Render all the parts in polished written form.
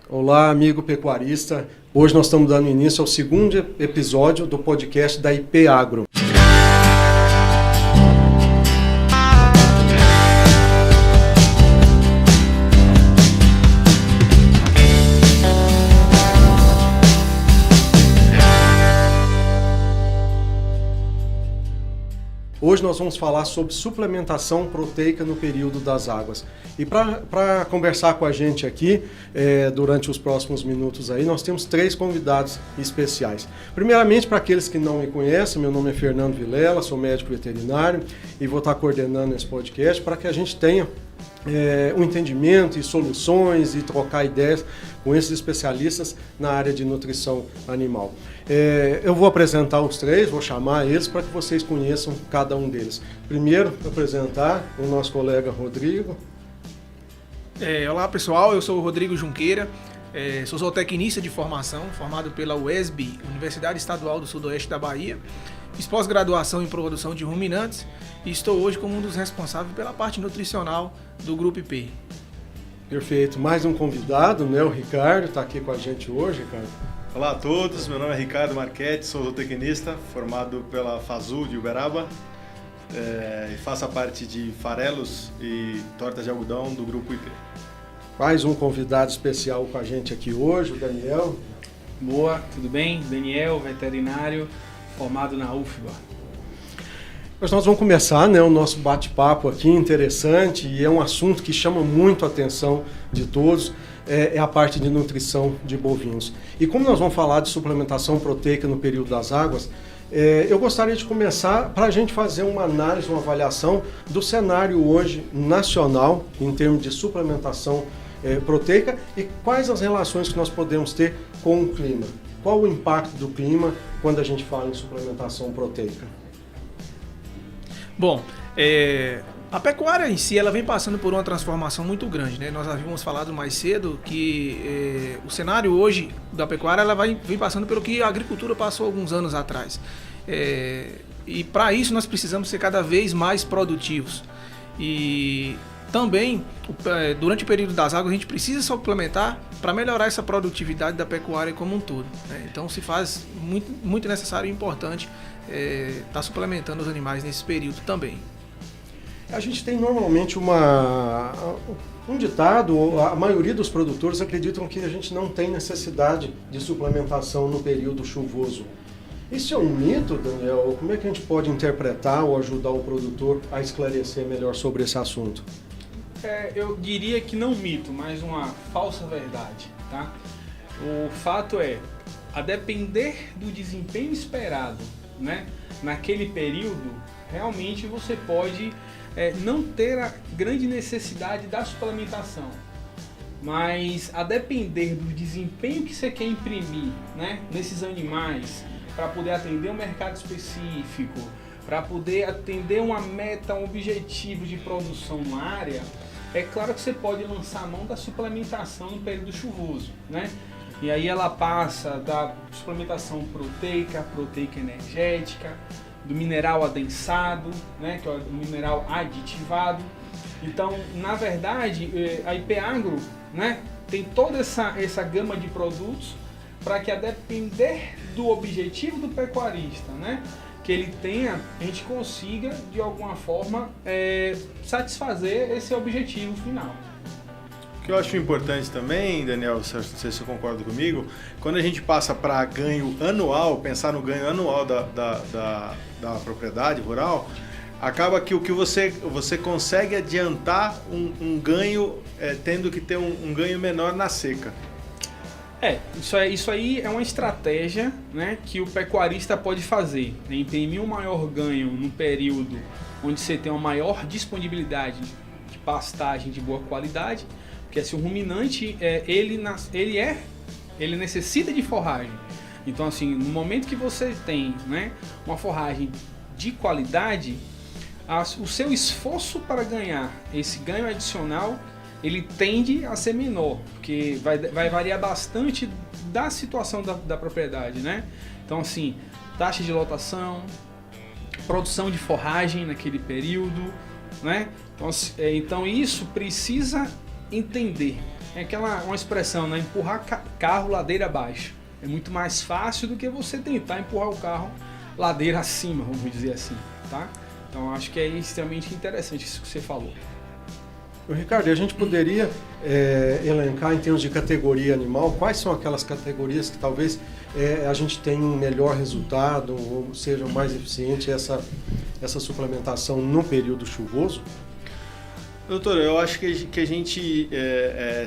Olá, amigo pecuarista. Hoje nós estamos dando início ao segundo episódio do podcast da IP Agro. Hoje nós vamos falar sobre suplementação proteica no período das águas. E para conversar com a gente aqui, durante os próximos minutos aí, nós temos 3 convidados especiais. Primeiramente, para aqueles que não me conhecem, meu nome é Fernando Vilela, sou médico veterinário e vou estar coordenando esse podcast para que a gente tenha um entendimento e soluções e trocar ideias com esses especialistas na área de nutrição animal. Eu vou apresentar os 3, vou chamar eles para que vocês conheçam cada um deles. Primeiro, apresentar o nosso colega Rodrigo. Olá pessoal, eu sou o Rodrigo Junqueira, sou zootecnista de formação, formado pela UESB, Universidade Estadual do Sudoeste da Bahia. Fiz pós-graduação em produção de ruminantes e estou hoje como um dos responsáveis pela parte nutricional do Grupo IP. Perfeito. Mais um convidado, né? O Ricardo está aqui com a gente hoje, Ricardo. Olá a todos, meu nome é Ricardo Marchetti, sou zootecnista, formado pela FASU de Uberaba e faço a parte de farelos e tortas de algodão do Grupo IP. Mais um convidado especial com a gente aqui hoje, o Daniel. Boa, tudo bem? Daniel, veterinário, formado na UFBA. Mas nós vamos começar, né, o nosso bate-papo aqui, interessante, e é um assunto que chama muito a atenção de todos, é a parte de nutrição de bovinos. E como nós vamos falar de suplementação proteica no período das águas, eu gostaria de começar para a gente fazer uma análise, uma avaliação do cenário hoje nacional em termos de suplementação proteica e quais as relações que nós podemos ter com o clima. Qual o impacto do clima quando a gente fala em suplementação proteica? Bom, a pecuária em si ela vem passando por uma transformação muito grande, né? Nós havíamos falado mais cedo que o cenário hoje da pecuária ela vem passando pelo que a agricultura passou alguns anos atrás. E para isso nós precisamos ser cada vez mais produtivos. E também, durante o período das águas, a gente precisa suplementar para melhorar essa produtividade da pecuária como um todo, né? Então se faz muito necessário e importante estar suplementando os animais nesse período também. A gente tem normalmente um ditado, a maioria dos produtores acreditam que a gente não tem necessidade de suplementação no período chuvoso. Isso é um mito, Daniel? Como é que a gente pode interpretar ou ajudar o produtor a esclarecer melhor sobre esse assunto? Eu diria que não mito, mas uma falsa verdade, tá? O fato é, a depender do desempenho esperado, né, naquele período, realmente você pode não ter a grande necessidade da suplementação, mas a depender do desempenho que você quer imprimir, né, nesses animais, para poder atender um mercado específico, para poder atender uma meta, um objetivo de produção na área, é claro que você pode lançar a mão da suplementação no período chuvoso, né? E aí ela passa da suplementação proteica, proteica energética, do mineral adensado, né, que é o mineral aditivado. Então, na verdade, a IP Agro, né, tem toda essa gama de produtos para que, a depender do objetivo do pecuarista, né, que ele tenha, a gente consiga, de alguma forma, satisfazer esse objetivo final. O que eu acho importante também, Daniel, não sei se você concorda comigo, quando a gente passa para ganho anual, pensar no ganho anual da propriedade rural, acaba que o que você consegue adiantar um ganho, tendo que ter um ganho menor na seca. Isso aí é uma estratégia, né, que o pecuarista pode fazer, né, imprimir um maior ganho no período onde você tem uma maior disponibilidade de pastagem de boa qualidade, porque assim, o ruminante ele necessita de forragem. Então assim, no momento que você tem, né, uma forragem de qualidade, o seu esforço para ganhar esse ganho adicional ele tende a ser menor, porque vai variar bastante da situação da propriedade, né? Então assim, taxa de lotação, produção de forragem naquele período, né? Então isso precisa entender. é uma expressão, né? Empurrar carro ladeira abaixo. É muito mais fácil do que você tentar empurrar o carro ladeira acima, vamos dizer assim, tá? Então acho que é extremamente interessante isso que você falou. Ricardo, a gente poderia elencar em termos de categoria animal, quais são aquelas categorias que talvez a gente tenha um melhor resultado ou seja mais eficiente essa suplementação no período chuvoso? Doutor, eu acho que a gente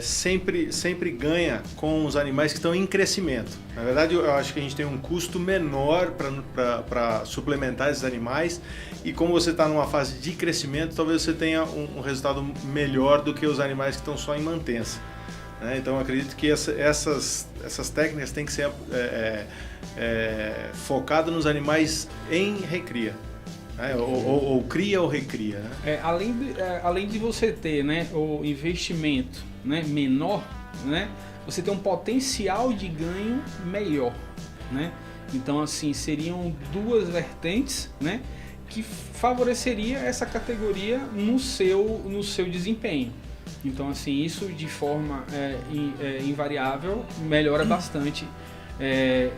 sempre ganha com os animais que estão em crescimento. Na verdade, eu acho que a gente tem um custo menor para suplementar esses animais e como você está numa fase de crescimento, talvez você tenha um resultado melhor do que os animais que estão só em mantença. Né? Então, eu acredito que essas técnicas têm que ser focadas nos animais em recria. Ou cria ou recria. Né? Além de você ter, né, o investimento, né, menor, né, você tem um potencial de ganho melhor. Né? Então, assim, seriam duas vertentes, né, que favoreceria essa categoria no seu desempenho. Então, assim, isso de forma invariável melhora bastante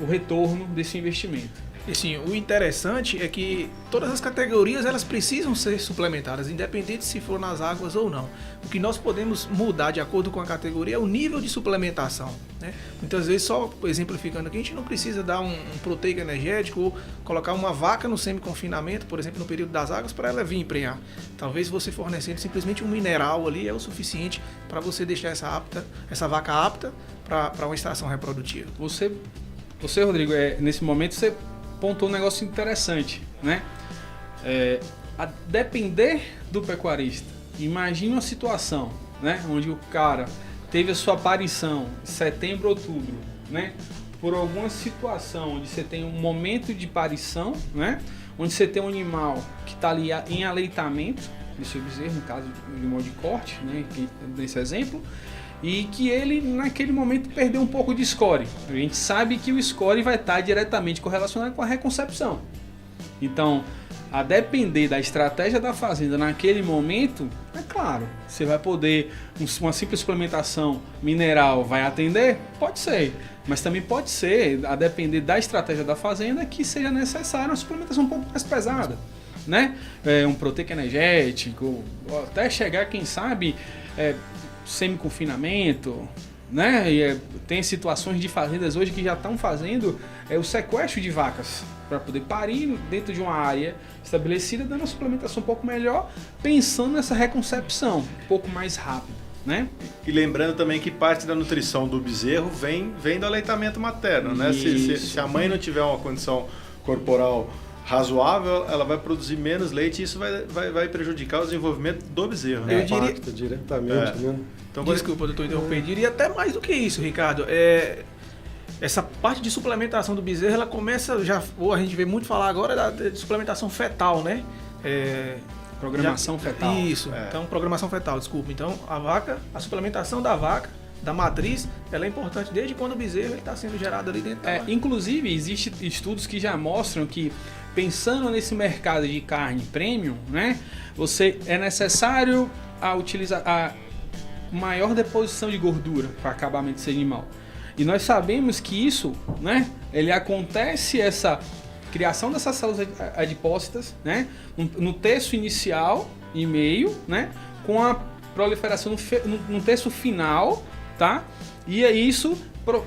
o retorno desse investimento. E assim, o interessante é que todas as categorias elas precisam ser suplementadas, independente se for nas águas ou não. O que nós podemos mudar de acordo com a categoria é o nível de suplementação. Né? Muitas vezes, só exemplificando aqui, a gente não precisa dar um proteico energético ou colocar uma vaca no semi-confinamento, por exemplo, no período das águas, para ela vir emprenhar. Talvez você fornecendo simplesmente um mineral ali é o suficiente para você deixar essa vaca apta para uma extração reprodutiva. Você, Rodrigo, nesse momento você pontou um negócio interessante, né? A depender do pecuarista, imagine uma situação, né, onde o cara teve a sua aparição em setembro, outubro, né, por alguma situação onde você tem um momento de parição, né, onde você tem um animal que está ali em aleitamento, deixa eu dizer, no caso de animal de corte, né, nesse exemplo, e que ele naquele momento perdeu um pouco de score. A gente sabe que o score vai estar diretamente correlacionado com a reconcepção. Então, a depender da estratégia da fazenda naquele momento, é claro, você vai poder, uma simples suplementação mineral vai atender? Pode ser, mas também pode ser, a depender da estratégia da fazenda, que seja necessária uma suplementação um pouco mais pesada, né? Um proteico energético, até chegar, quem sabe, semi-confinamento, né? E tem situações de fazendas hoje que já estão fazendo o sequestro de vacas para poder parir dentro de uma área estabelecida, dando uma suplementação um pouco melhor, pensando nessa reconcepção um pouco mais rápida, né? E lembrando também que parte da nutrição do bezerro vem do aleitamento materno, né? Se a mãe não tiver uma condição corporal razoável, ela vai produzir menos leite e isso vai prejudicar o desenvolvimento do bezerro. Né? Impacta diretamente, né? Então, desculpa, doutor, interromper. Eu diria até mais do que isso, Ricardo. Essa parte de suplementação do bezerro, ela começa, a gente vê muito falar agora de suplementação fetal, né? Programação fetal. Isso, então programação fetal, desculpa. Então, a suplementação da vaca, da matriz, ela é importante desde quando o bezerro está sendo gerado ali dentro da vaca. Inclusive, existem estudos que já mostram que, pensando nesse mercado de carne premium, né, é necessário utilizar a maior deposição de gordura para acabamento desse animal. E nós sabemos que isso, né, ele acontece, essa criação dessas células adipócitas, né, no terço inicial e meio, né, com a proliferação no terço final, tá? E é isso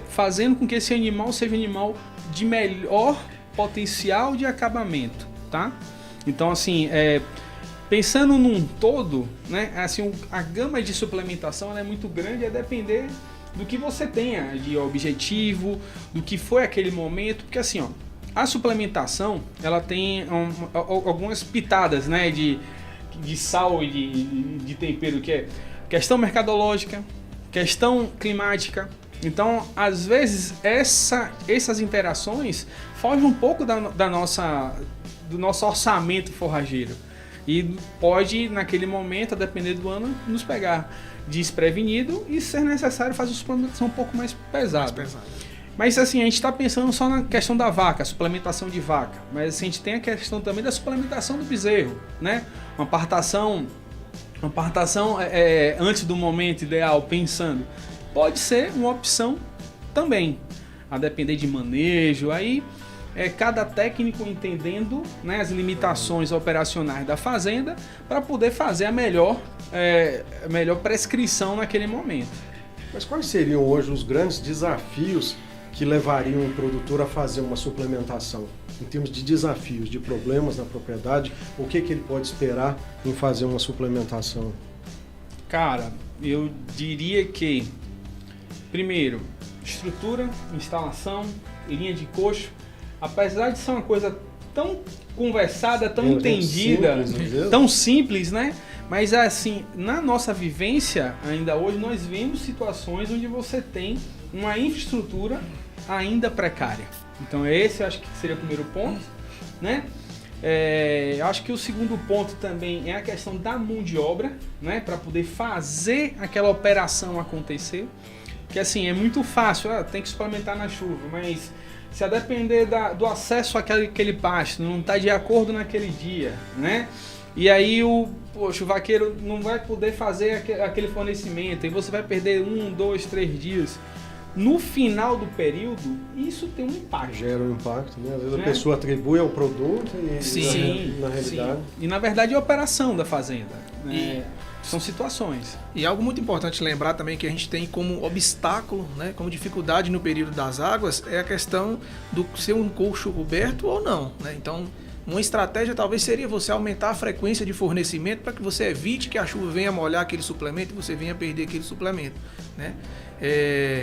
fazendo com que esse animal seja um animal de melhor potencial de acabamento, tá? Então, assim, pensando num todo, né, assim, a gama de suplementação ela é muito grande, a depender do que você tenha de objetivo, do que foi aquele momento, porque assim, a suplementação, ela tem algumas pitadas, né, de sal e de tempero, que é questão mercadológica, questão climática. Então, às vezes, essas interações fogem um pouco do nosso orçamento forrageiro. E pode, naquele momento, a depender do ano, nos pegar desprevenido e ser necessário fazer uma suplementação um pouco mais pesada. Mas assim, a gente está pensando só na questão da vaca, a suplementação de vaca. Mas assim, a gente tem a questão também da suplementação do bezerro, né? Uma partação antes do momento ideal, pensando. pode ser uma opção também, a depender de manejo. Aí cada técnico entendendo, né, as limitações operacionais da fazenda para poder fazer a melhor prescrição naquele momento. Mas quais seriam hoje os grandes desafios que levariam o produtor a fazer uma suplementação? Em termos de desafios, de problemas na propriedade, o que ele pode esperar em fazer uma suplementação? Cara, eu diria que, primeiro, estrutura, instalação, linha de coxo, apesar de ser uma coisa tão conversada, tão entendida, tão simples, né? Mas assim, na nossa vivência, ainda hoje, nós vemos situações onde você tem uma infraestrutura ainda precária. Então esse eu acho que seria o primeiro ponto, né? Acho que o segundo ponto também é a questão da mão de obra, né? Para poder fazer aquela operação acontecer. Que assim, é muito fácil, tem que suplementar na chuva, mas se a depender do acesso àquele pasto, não está de acordo naquele dia, né? E aí o vaqueiro não vai poder fazer aquele fornecimento, e você vai perder 1, 2, 3 dias. No final do período, isso tem um impacto. Gera um impacto, né? Às vezes a pessoa atribui ao produto e na realidade... Sim. E na verdade é a operação da fazenda, né? São situações. E algo muito importante lembrar também que a gente tem como obstáculo, né, como dificuldade no período das águas, é a questão do ser um coxo coberto ou não, né? Então, uma estratégia talvez seria você aumentar a frequência de fornecimento para que você evite que a chuva venha molhar aquele suplemento e você venha perder aquele suplemento, né?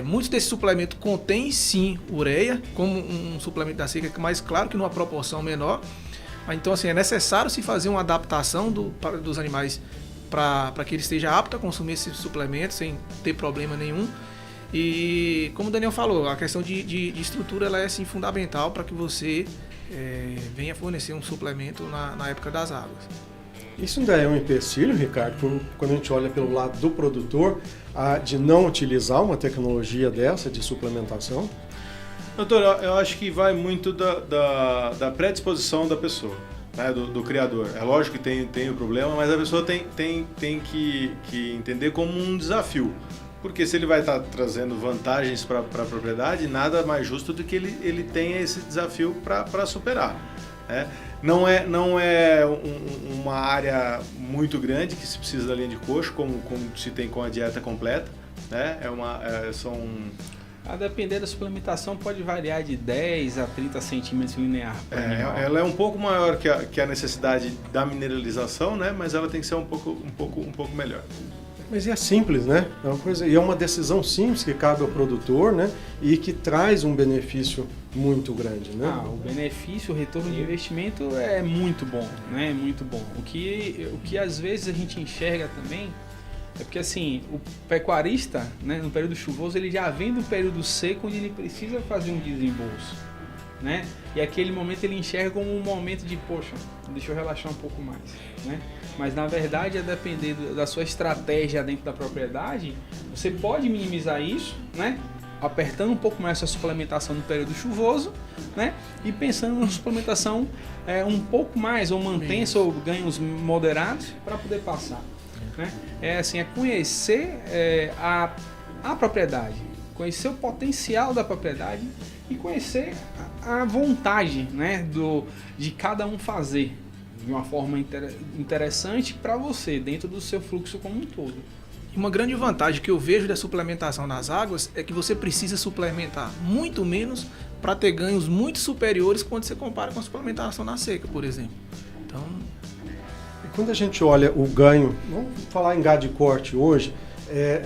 Muitos desses suplementos contêm sim ureia, como um suplemento da seca, mas claro que numa proporção menor. Então assim, é necessário se fazer uma adaptação dos animais para que ele esteja apto a consumir esse suplemento sem ter problema nenhum. E como o Daniel falou, a questão de estrutura ela é assim, fundamental para que você venha fornecer um suplemento na época das águas. Isso ainda é um empecilho, Ricardo, quando a gente olha pelo lado do produtor, de não utilizar uma tecnologia dessa de suplementação? Doutor, eu acho que vai muito da predisposição da pessoa, né, do criador. É lógico que tem o problema, mas a pessoa tem que entender como um desafio. Porque se ele vai estar trazendo vantagens para a propriedade, nada mais justo do que ele tenha esse desafio para superar, né? Não é uma área muito grande que se precisa da linha de coxo, como se tem com a dieta completa, né? A depender da suplementação pode variar de 10 a 30 centímetros linear. Ela é um pouco maior que a necessidade da mineralização, né? Mas ela tem que ser um pouco melhor. Mas é simples, né? É uma decisão simples que cabe ao produtor, né? E que traz um benefício muito grande, né? O benefício, o retorno de investimento é muito bom, né? É muito bom. O que às vezes a gente enxerga também é porque assim, o pecuarista, né, no período chuvoso, ele já vem do período seco onde ele precisa fazer um desembolso, né? E aquele momento ele enxerga como um momento de, poxa, deixa eu relaxar um pouco mais, né? Mas na verdade, a depender da sua estratégia dentro da propriedade, você pode minimizar isso, né? Apertando um pouco mais a sua suplementação no período chuvoso, né? E pensando na suplementação um pouco mais, ou mantenha ou ganhos moderados para poder passar, né? É conhecer a propriedade, conhecer o potencial da propriedade e conhecer a vontade, né, de cada um fazer de uma forma interessante para você, dentro do seu fluxo como um todo. E uma grande vantagem que eu vejo da suplementação nas águas é que você precisa suplementar muito menos para ter ganhos muito superiores quando você compara com a suplementação na seca, por exemplo. Então, quando a gente olha o ganho, vamos falar em gado de corte hoje,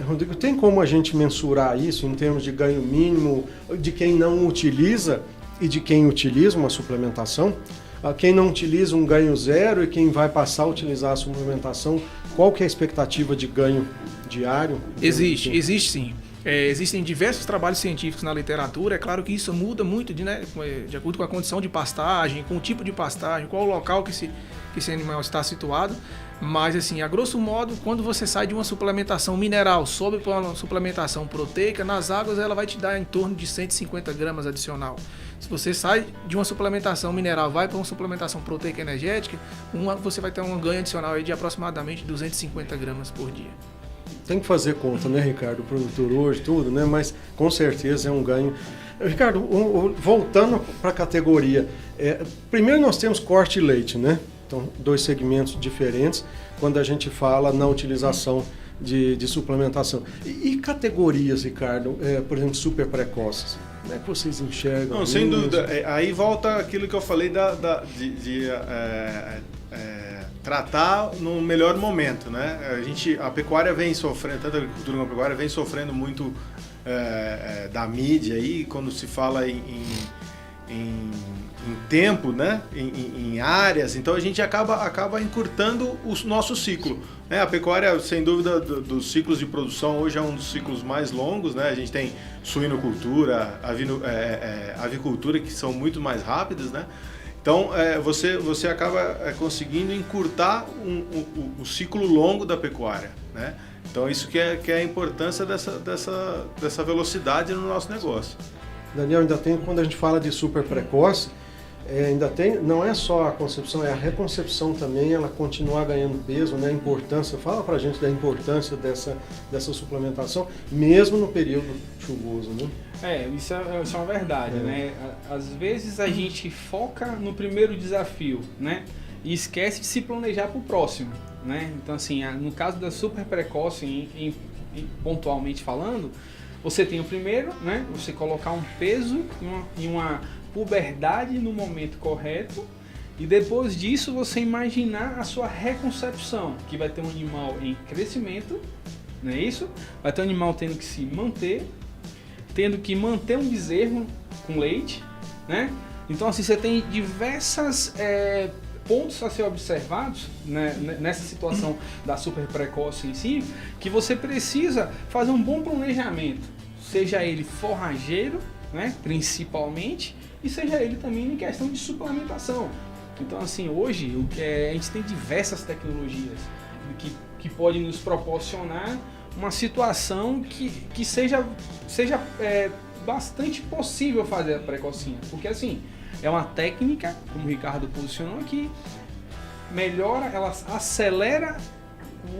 Rodrigo, tem como a gente mensurar isso em termos de ganho mínimo de quem não utiliza e de quem utiliza uma suplementação? Quem não utiliza um ganho zero e quem vai passar a utilizar a suplementação, qual que é a expectativa de ganho diário? Existe sim. Existem diversos trabalhos científicos na literatura. É claro que isso muda muito de acordo com a condição de pastagem, com o tipo de pastagem, qual o local que esse animal está situado. Mas assim, a grosso modo, quando você sai de uma suplementação mineral sobe para uma suplementação proteica, nas águas ela vai te dar em torno de 150 gramas adicional. Se você sai de uma suplementação mineral, vai para uma suplementação proteica energética, você vai ter um ganho adicional aí de aproximadamente 250 gramas por dia. tem que fazer conta, né, Ricardo? O produtor hoje, tudo, né? Mas com certeza é um ganho. Ricardo, voltando para a categoria, primeiro nós temos corte e leite, né? Então, 2 segmentos diferentes quando a gente fala na utilização de suplementação. E categorias, Ricardo, por exemplo, super precoces? Como é que vocês enxergam? Não, sem dúvida. Aí volta aquilo que eu falei de tratar no melhor momento, né? A pecuária vem sofrendo, tanto a agricultura como a pecuária vem sofrendo muito da mídia aí, quando se fala em tempo, né? Em áreas, então a gente acaba encurtando o nosso ciclo. Né? A pecuária, sem dúvida, dos ciclos de produção hoje é um dos ciclos mais longos, né? A gente tem suinocultura, avicultura, que são muito mais rápidas, né? Então você acaba conseguindo encurtar o ciclo longo da pecuária, né? Então isso que é a importância dessa velocidade no nosso negócio. Daniel, ainda tem, quando a gente fala de super precoce, ainda tem, não é só a concepção, é a reconcepção também, ela continuar ganhando peso, né? A importância, fala pra gente da importância dessa suplementação, mesmo no período chuvoso, né? Isso é uma verdade, né? Às vezes a gente foca no primeiro desafio, né? E esquece de se planejar para o próximo, né? Então, assim, no caso da super precoce, pontualmente falando, você tem o primeiro, né? Você colocar um peso e uma puberdade no momento correto, e depois disso você imaginar a sua reconcepção, que vai ter um animal em crescimento, não é isso? Vai ter um animal tendo que se manter, tendo que manter um bezerro com leite, né? Então, assim, você tem diversas pontos a ser observados, né, nessa situação da super precoce em si, que você precisa fazer um bom planejamento, seja ele forrageiro, né, principalmente, e seja ele também em questão de suplementação. Então, assim, hoje a gente tem diversas tecnologias que podem nos proporcionar uma situação que seja bastante possível fazer a precocinha, porque assim, é uma técnica, como o Ricardo posicionou aqui, melhora, ela acelera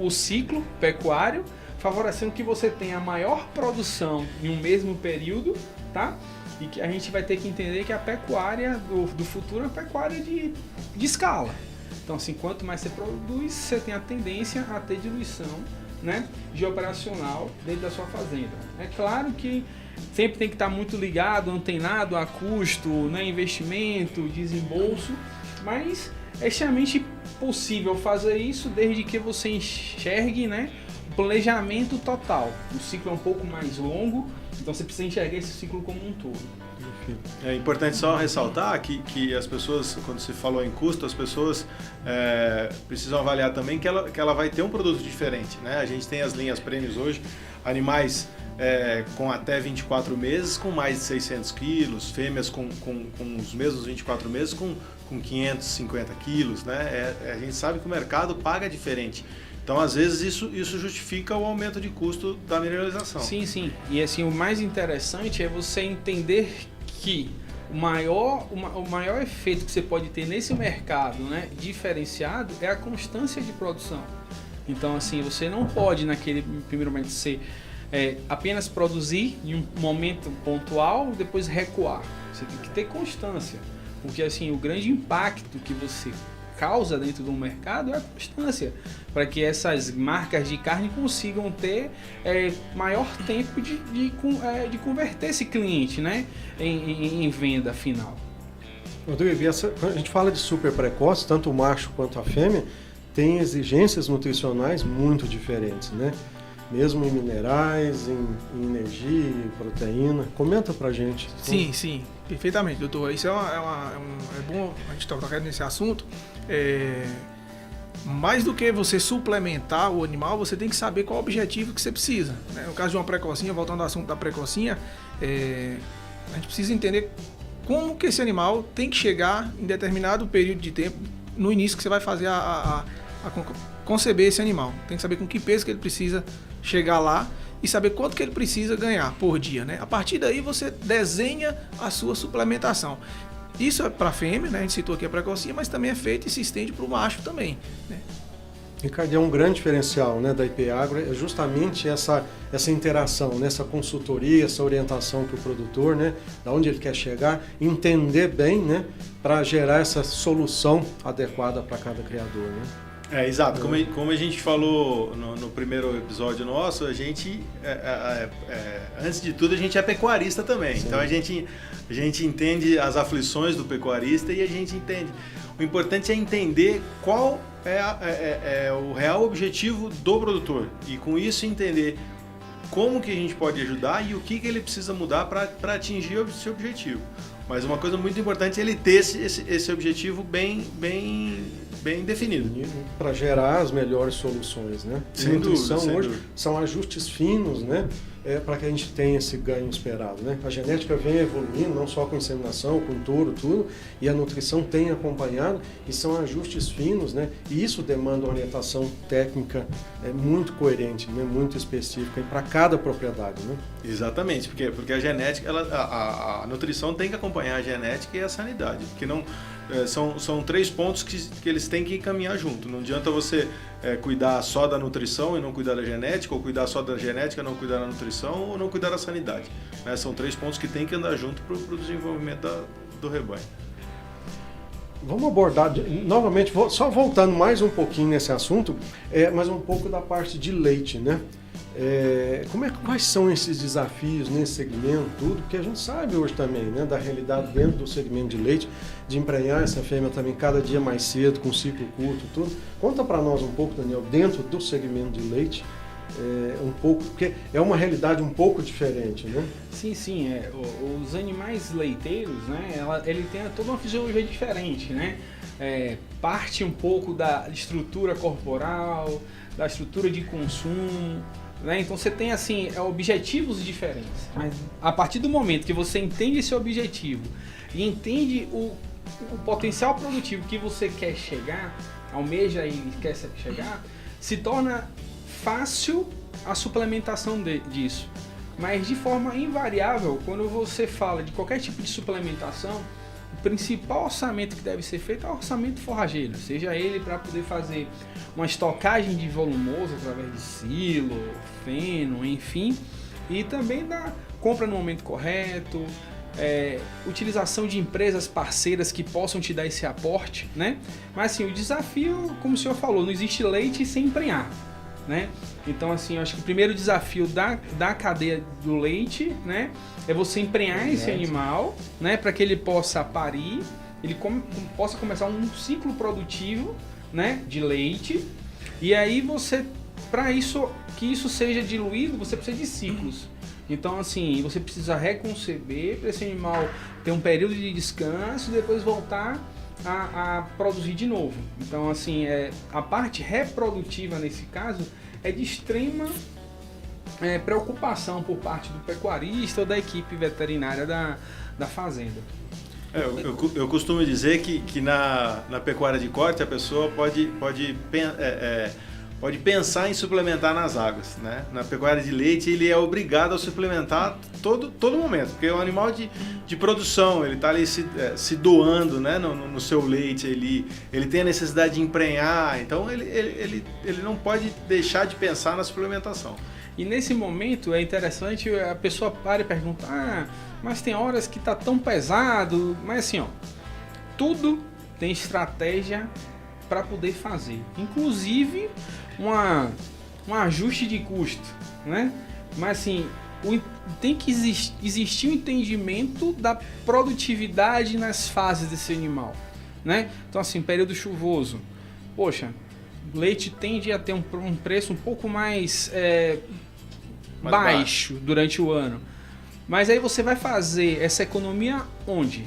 o ciclo pecuário, favorecendo que você tenha maior produção em um mesmo período, tá? E que a gente vai ter que entender que a pecuária do futuro é uma pecuária de escala. Então, assim, quanto mais você produz, você tem a tendência a ter diluição, né, de operacional dentro da sua fazenda. É claro que sempre tem que estar muito ligado, antenado a custo, né, investimento, desembolso, mas é extremamente possível fazer isso desde que você enxergue, né, o planejamento total. O ciclo é um pouco mais longo, então você precisa enxergar esse ciclo como um todo. É importante só ressaltar que as pessoas, quando se falou em custo, as pessoas precisam avaliar também que ela vai ter um produto diferente, né? A gente tem as linhas prêmios hoje, animais com até 24 meses, com mais de 600 quilos, fêmeas com os mesmos 24 meses, com 550 quilos, né? A gente sabe que o mercado paga diferente. Então, às vezes, isso justifica o aumento de custo da mineralização. Sim, sim. E assim, o mais interessante é você entender que o maior efeito que você pode ter nesse mercado, né, diferenciado, é a constância de produção. Então, assim, você não pode, naquele primeiro momento, apenas produzir em um momento pontual e depois recuar. Você tem que ter constância. Porque, assim, o grande impacto que você causa dentro do mercado é a constância, para que essas marcas de carne consigam ter maior tempo de converter esse cliente, né, em venda final. Rodrigo, quando a gente fala de super precoce, tanto o macho quanto a fêmea tem exigências nutricionais muito diferentes, né? Mesmo em minerais, em energia, em proteína. Comenta pra gente. Sim, perfeitamente, doutor. Isso é bom a gente tocar nesse assunto. Mais do que você suplementar o animal, você tem que saber qual o objetivo que você precisa, né? No caso de uma precocinha, voltando ao assunto da precocinha, a gente precisa entender como que esse animal tem que chegar em determinado período de tempo no início que você vai fazer a conceber esse animal. Tem que saber com que peso que ele precisa chegar lá e saber quanto que ele precisa ganhar por dia, né? A partir daí você desenha a sua suplementação. Isso é para fêmea, né? A gente citou aqui a precocinha, mas também é feito e se estende para o macho também, né? Ricardo, é um grande diferencial, né, da IP Agro, é justamente essa interação, né, essa consultoria, essa orientação para o produtor, né, da onde ele quer chegar, entender bem, né, para gerar essa solução adequada para cada criador, né? Exato. Como a gente falou no primeiro episódio nosso, a gente, antes de tudo, a gente é pecuarista também. Sim. Então a gente entende as aflições do pecuarista e a gente entende. O importante é entender qual é o real objetivo do produtor e com isso entender como que a gente pode ajudar e o que ele precisa mudar para atingir o seu objetivo. Mas uma coisa muito importante é ele ter esse objetivo bem definido. Para gerar as melhores soluções, né? Sem nutrição dúvida, hoje são ajustes finos, né? Para que a gente tenha esse ganho esperado, né? A genética vem evoluindo, não só com inseminação, com touro, tudo, e a nutrição tem acompanhado, e são ajustes finos, né? E isso demanda uma orientação técnica muito coerente, né? Muito específica para cada propriedade, né? Exatamente, porque a genética, a nutrição tem que acompanhar a genética e a sanidade, porque não são 3 pontos que eles têm que caminhar junto. Não adianta você cuidar só da nutrição e não cuidar da genética, ou cuidar só da genética e não cuidar da nutrição, ou não cuidar da sanidade. Né? São 3 pontos que têm que andar junto para o desenvolvimento do rebanho. Vamos abordar novamente, só voltando mais um pouquinho nesse assunto, mas um pouco da parte de leite, né? Quais são esses desafios nesse segmento, tudo? Porque a gente sabe hoje também, né, da realidade dentro do segmento de leite, de emprenhar essa fêmea também cada dia mais cedo, com ciclo curto, tudo. Conta para nós um pouco, Daniel, dentro do segmento de leite, um pouco, porque é uma realidade um pouco diferente, né? Sim. Os animais leiteiros, né, ele tem toda uma fisiologia diferente, né? Parte um pouco da estrutura corporal, da estrutura de consumo, né? Então você tem assim objetivos diferentes, mas a partir do momento que você entende esse objetivo e entende o potencial produtivo que você quer chegar, almeja e quer chegar, se torna fácil a suplementação disso. Mas de forma invariável, quando você fala de qualquer tipo de suplementação, o principal orçamento que deve ser feito é o orçamento forrageiro, seja ele para poder fazer uma estocagem de volumoso através de silo, feno, enfim, e também da compra no momento correto, utilização de empresas parceiras que possam te dar esse aporte, né? Mas assim, o desafio, como o senhor falou, não existe leite sem emprenhar, né? Então assim, eu acho que o primeiro desafio da cadeia do leite, né, é você emprenhar esse animal, né, para que ele possa parir, ele possa começar um ciclo produtivo, né, de leite. E aí você, para isso que isso seja diluído, você precisa de ciclos. Então assim, você precisa reconceber para esse animal ter um período de descanso e depois voltar a produzir de novo. Então assim, a parte reprodutiva nesse caso é de extrema preocupação por parte do pecuarista ou da equipe veterinária da fazenda. Eu costumo dizer que na pecuária de corte a pessoa pode pensar em suplementar nas águas, né? Na pecuária de leite ele é obrigado a suplementar todo momento, porque o animal de produção, ele está ali se doando, né, no seu leite, ele tem a necessidade de emprenhar, então ele não pode deixar de pensar na suplementação. E nesse momento é interessante a pessoa para e pergunta, mas tem horas que está tão pesado, mas assim, tudo tem estratégia para poder fazer, inclusive um ajuste de custo, né? Mas assim, tem que existir um entendimento da produtividade nas fases desse animal, né? Então assim, período chuvoso, poxa, leite tende a ter um preço um pouco mais baixo durante o ano. Mas aí você vai fazer essa economia onde?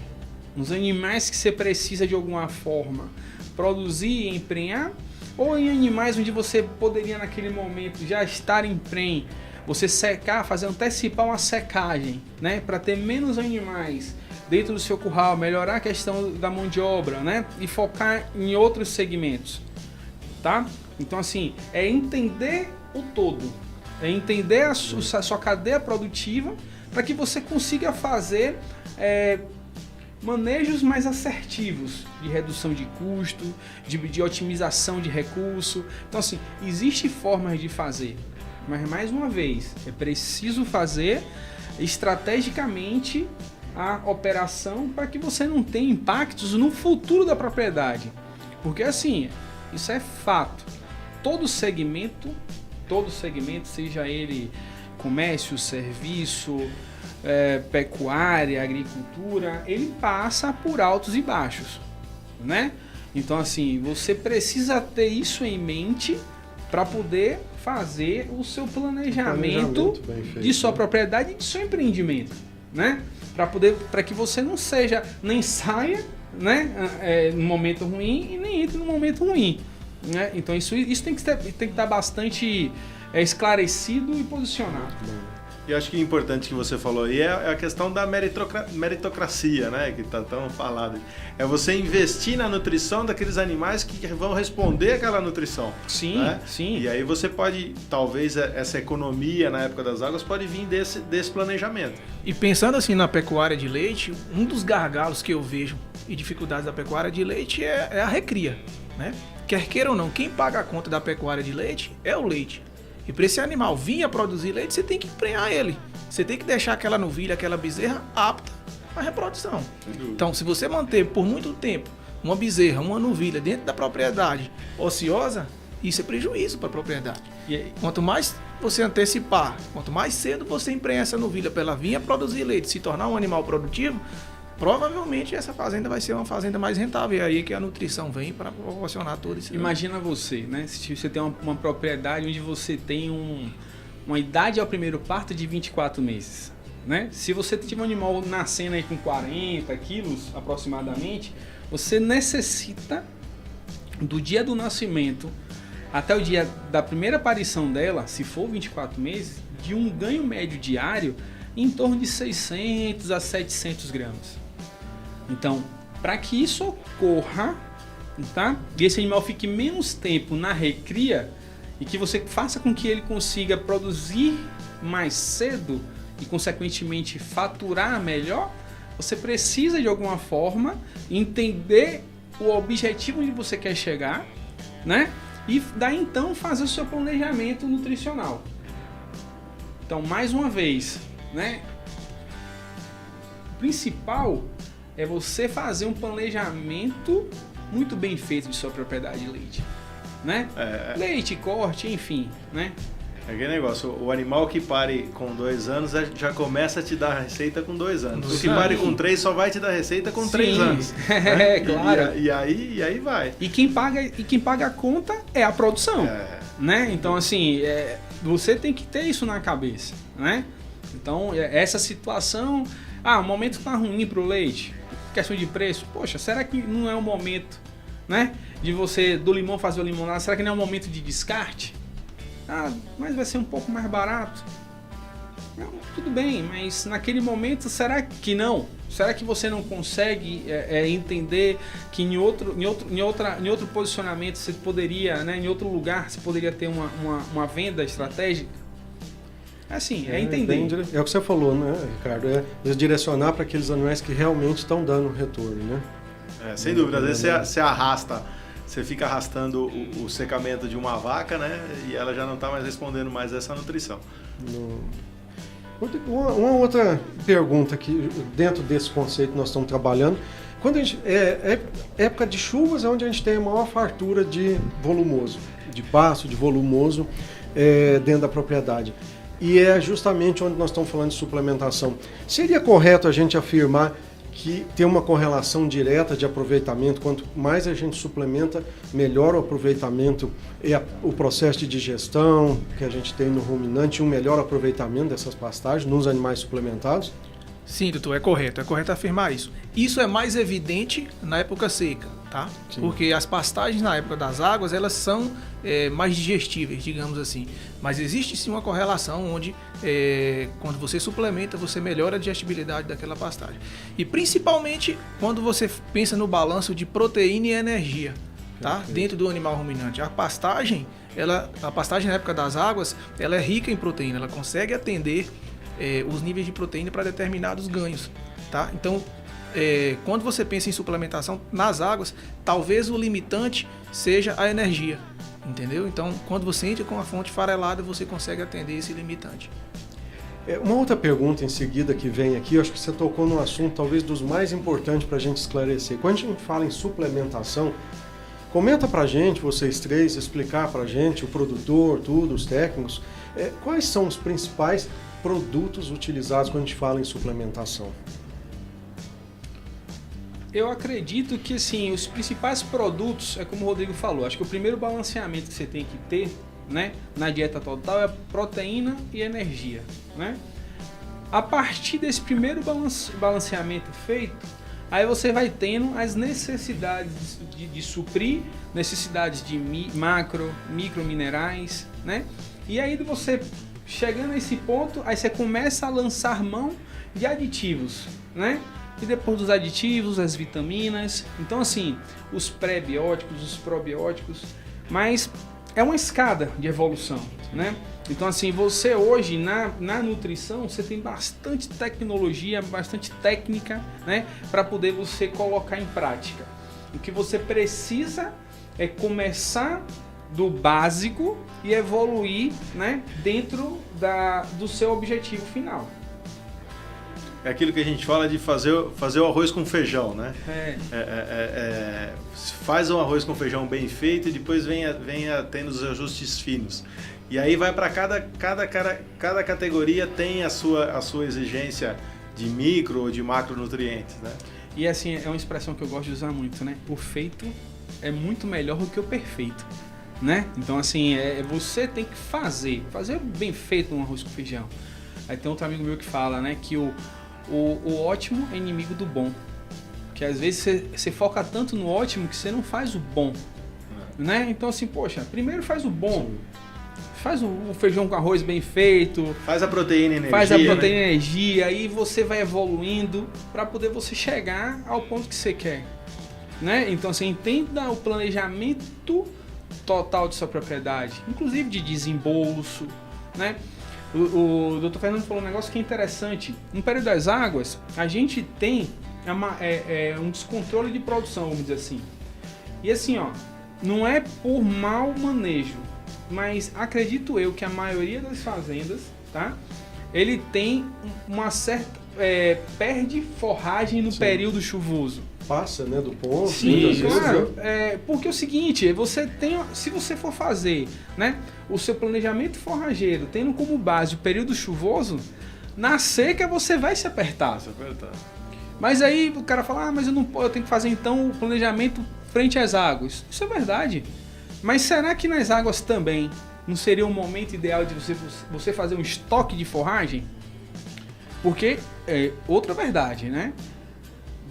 Nos animais que você precisa de alguma forma produzir e emprenhar, ou em animais onde você poderia naquele momento já estar em prem, você secar, antecipar uma secagem, né, para ter menos animais dentro do seu curral, melhorar a questão da mão de obra, né, e focar em outros segmentos, tá? Então assim, é entender o todo, é entender a sua cadeia produtiva para que você consiga fazer manejos mais assertivos de redução de custo, de otimização de recurso. Então, assim, existem formas de fazer, mas, mais uma vez, é preciso fazer estrategicamente a operação para que você não tenha impactos no futuro da propriedade. Porque, assim, isso é fato. Todo segmento, seja ele comércio, serviço, pecuária, agricultura, ele passa por altos e baixos, né? Então, assim, você precisa ter isso em mente para poder fazer o seu planejamento bem feito, de sua propriedade e de seu empreendimento, né? Para que você não saia, né, no momento ruim e nem entre no momento ruim, né? Então isso tem que estar bastante esclarecido e posicionado. E acho que o importante que você falou aí é a questão da meritocracia, né? Que está tão falado. É você investir na nutrição daqueles animais que vão responder àquela nutrição. Sim, né? sim. E aí você pode, talvez essa economia na época das águas pode vir desse planejamento. E pensando assim na pecuária de leite, um dos gargalos que eu vejo e dificuldades da pecuária de leite é a recria, né? Quer queira ou não, quem paga a conta da pecuária de leite é o leite. E para esse animal vir a produzir leite, você tem que emprenhar ele. Você tem que deixar aquela novilha, aquela bezerra apta à reprodução. Então, se você manter por muito tempo uma bezerra, uma novilha dentro da propriedade ociosa, isso é prejuízo para a propriedade. Quanto mais você antecipar, quanto mais cedo você emprenha essa novilha para ela vir a produzir leite, se tornar um animal produtivo, provavelmente essa fazenda vai ser uma fazenda mais rentável. E aí que a nutrição vem para proporcionar tudo isso. Imagina você, né? Se você tem uma propriedade onde você tem uma idade ao primeiro parto de 24 meses, né? Se você tiver um animal nascendo aí com 40 quilos aproximadamente, você necessita do dia do nascimento até o dia da primeira aparição dela, se for 24 meses, de um ganho médio diário em torno de 600 a 700 gramas. Então, para que isso ocorra, tá? E esse animal fique menos tempo na recria e que você faça com que ele consiga produzir mais cedo e, consequentemente, faturar melhor, você precisa, de alguma forma, entender o objetivo onde você quer chegar, né? E daí, então, fazer o seu planejamento nutricional. Então, mais uma vez, né? O principal é você fazer um planejamento muito bem feito de sua propriedade de leite, né? Leite, corte, enfim, né? É aquele negócio, o animal que pare com 2 anos já começa a te dar receita com 2 anos. O que pare com 3 só vai te dar receita com 3 anos. É, claro. E aí vai. E quem paga a conta é a produção, né? Então, assim, você tem que ter isso na cabeça, né? Então, essa situação... o momento tá ruim pro leite, questão de preço. Poxa, será que não é o momento, né, de você do limão fazer o limonada? Será que não é o momento de descarte? Mas vai ser um pouco mais barato. Não, tudo bem, mas naquele momento, será que não? Será que você não consegue entender que em outro posicionamento você poderia, né, em outro lugar, você poderia ter uma venda estratégica? Assim, entender. É o que você falou, né, Ricardo? É direcionar para aqueles animais que realmente estão dando retorno, né? Sem dúvida. Às vezes você fica arrastando o secamento de uma vaca, né? E ela já não está mais respondendo mais essa nutrição. Uma outra pergunta aqui, dentro desse conceito que nós estamos trabalhando. Quando a gente, época de chuvas é onde a gente tem a maior fartura de volumoso, de pasto, de volumoso dentro da propriedade. E é justamente onde nós estamos falando de suplementação. Seria correto a gente afirmar que tem uma correlação direta de aproveitamento? Quanto mais a gente suplementa, melhor o aproveitamento e o processo de digestão que a gente tem no ruminante, um melhor aproveitamento dessas pastagens nos animais suplementados? Sim, doutor, é correto afirmar isso. Isso é mais evidente na época seca, tá? Sim. Porque as pastagens na época das águas, elas são mais digestíveis, digamos assim. Mas existe sim uma correlação onde, quando você suplementa, você melhora a digestibilidade daquela pastagem. E principalmente quando você pensa no balanço de proteína e energia, tá? Dentro do animal ruminante. A pastagem na época das águas, ela é rica em proteína, ela consegue atender os níveis de proteína para determinados ganhos, tá? Então, quando você pensa em suplementação nas águas, talvez o limitante seja a energia, entendeu? Então, quando você entra com a fonte farelada, você consegue atender esse limitante. Uma outra pergunta em seguida que vem aqui, eu acho que você tocou num assunto talvez dos mais importantes para a gente esclarecer. Quando a gente fala em suplementação, comenta para a gente, vocês três, explicar para a gente, o produtor, tudo, os técnicos, quais são os principais produtos utilizados quando a gente fala em suplementação. Eu acredito que assim, os principais produtos, é como o Rodrigo falou, acho que o primeiro balanceamento que você tem que ter, né, na dieta total é proteína e energia, né? A partir desse primeiro balanceamento feito, aí você vai tendo as necessidades de suprir, necessidades de macro, micro minerais, né? E aí você chegando a esse ponto, aí você começa a lançar mão de aditivos, né? E depois dos aditivos, as vitaminas, então assim, os pré-bióticos, os probióticos, mas é uma escada de evolução, né? Então assim, você hoje na nutrição, você tem bastante tecnologia, bastante técnica, né? Para poder você colocar em prática. O que você precisa é começar do básico e evoluir, né? Dentro do seu objetivo final. É aquilo que a gente fala de fazer o arroz com feijão, né? Faz o arroz com feijão bem feito e depois venha tendo os ajustes finos. E aí vai para cada categoria tem a sua exigência de micro ou de macronutrientes, né? E assim, é uma expressão que eu gosto de usar muito, né? O feito é muito melhor do que o perfeito, né? Então assim, você tem que fazer bem feito um arroz com feijão. Aí tem outro amigo meu que fala, né, que o ótimo é inimigo do bom. Que às vezes você foca tanto no ótimo que você não faz o bom, né? Então assim, poxa, primeiro faz o bom. Sim. Faz o feijão com arroz bem feito. Faz a proteína e energia. Faz a proteína e energia. Aí você vai evoluindo para poder você chegar ao ponto que você quer, né? Então assim, entenda o planejamento total de sua propriedade, inclusive de desembolso, né? O Dr. Fernando falou um negócio que é interessante. No período das águas, a gente tem um descontrole de produção, vamos dizer assim. E assim, ó, não é por mau manejo, mas acredito eu que a maioria das fazendas, tá? Ele tem uma certa... perde forragem no período chuvoso. Passa, né, do ponto. Sim, claro. Porque é o seguinte, se você for fazer, né, o seu planejamento forrageiro, tendo como base o período chuvoso, na seca você vai se apertar. Mas aí o cara fala, mas eu tenho que fazer então o planejamento frente às águas. Isso é verdade. Mas será que nas águas também não seria um momento ideal de você fazer um estoque de forragem? Porque, outra verdade, né?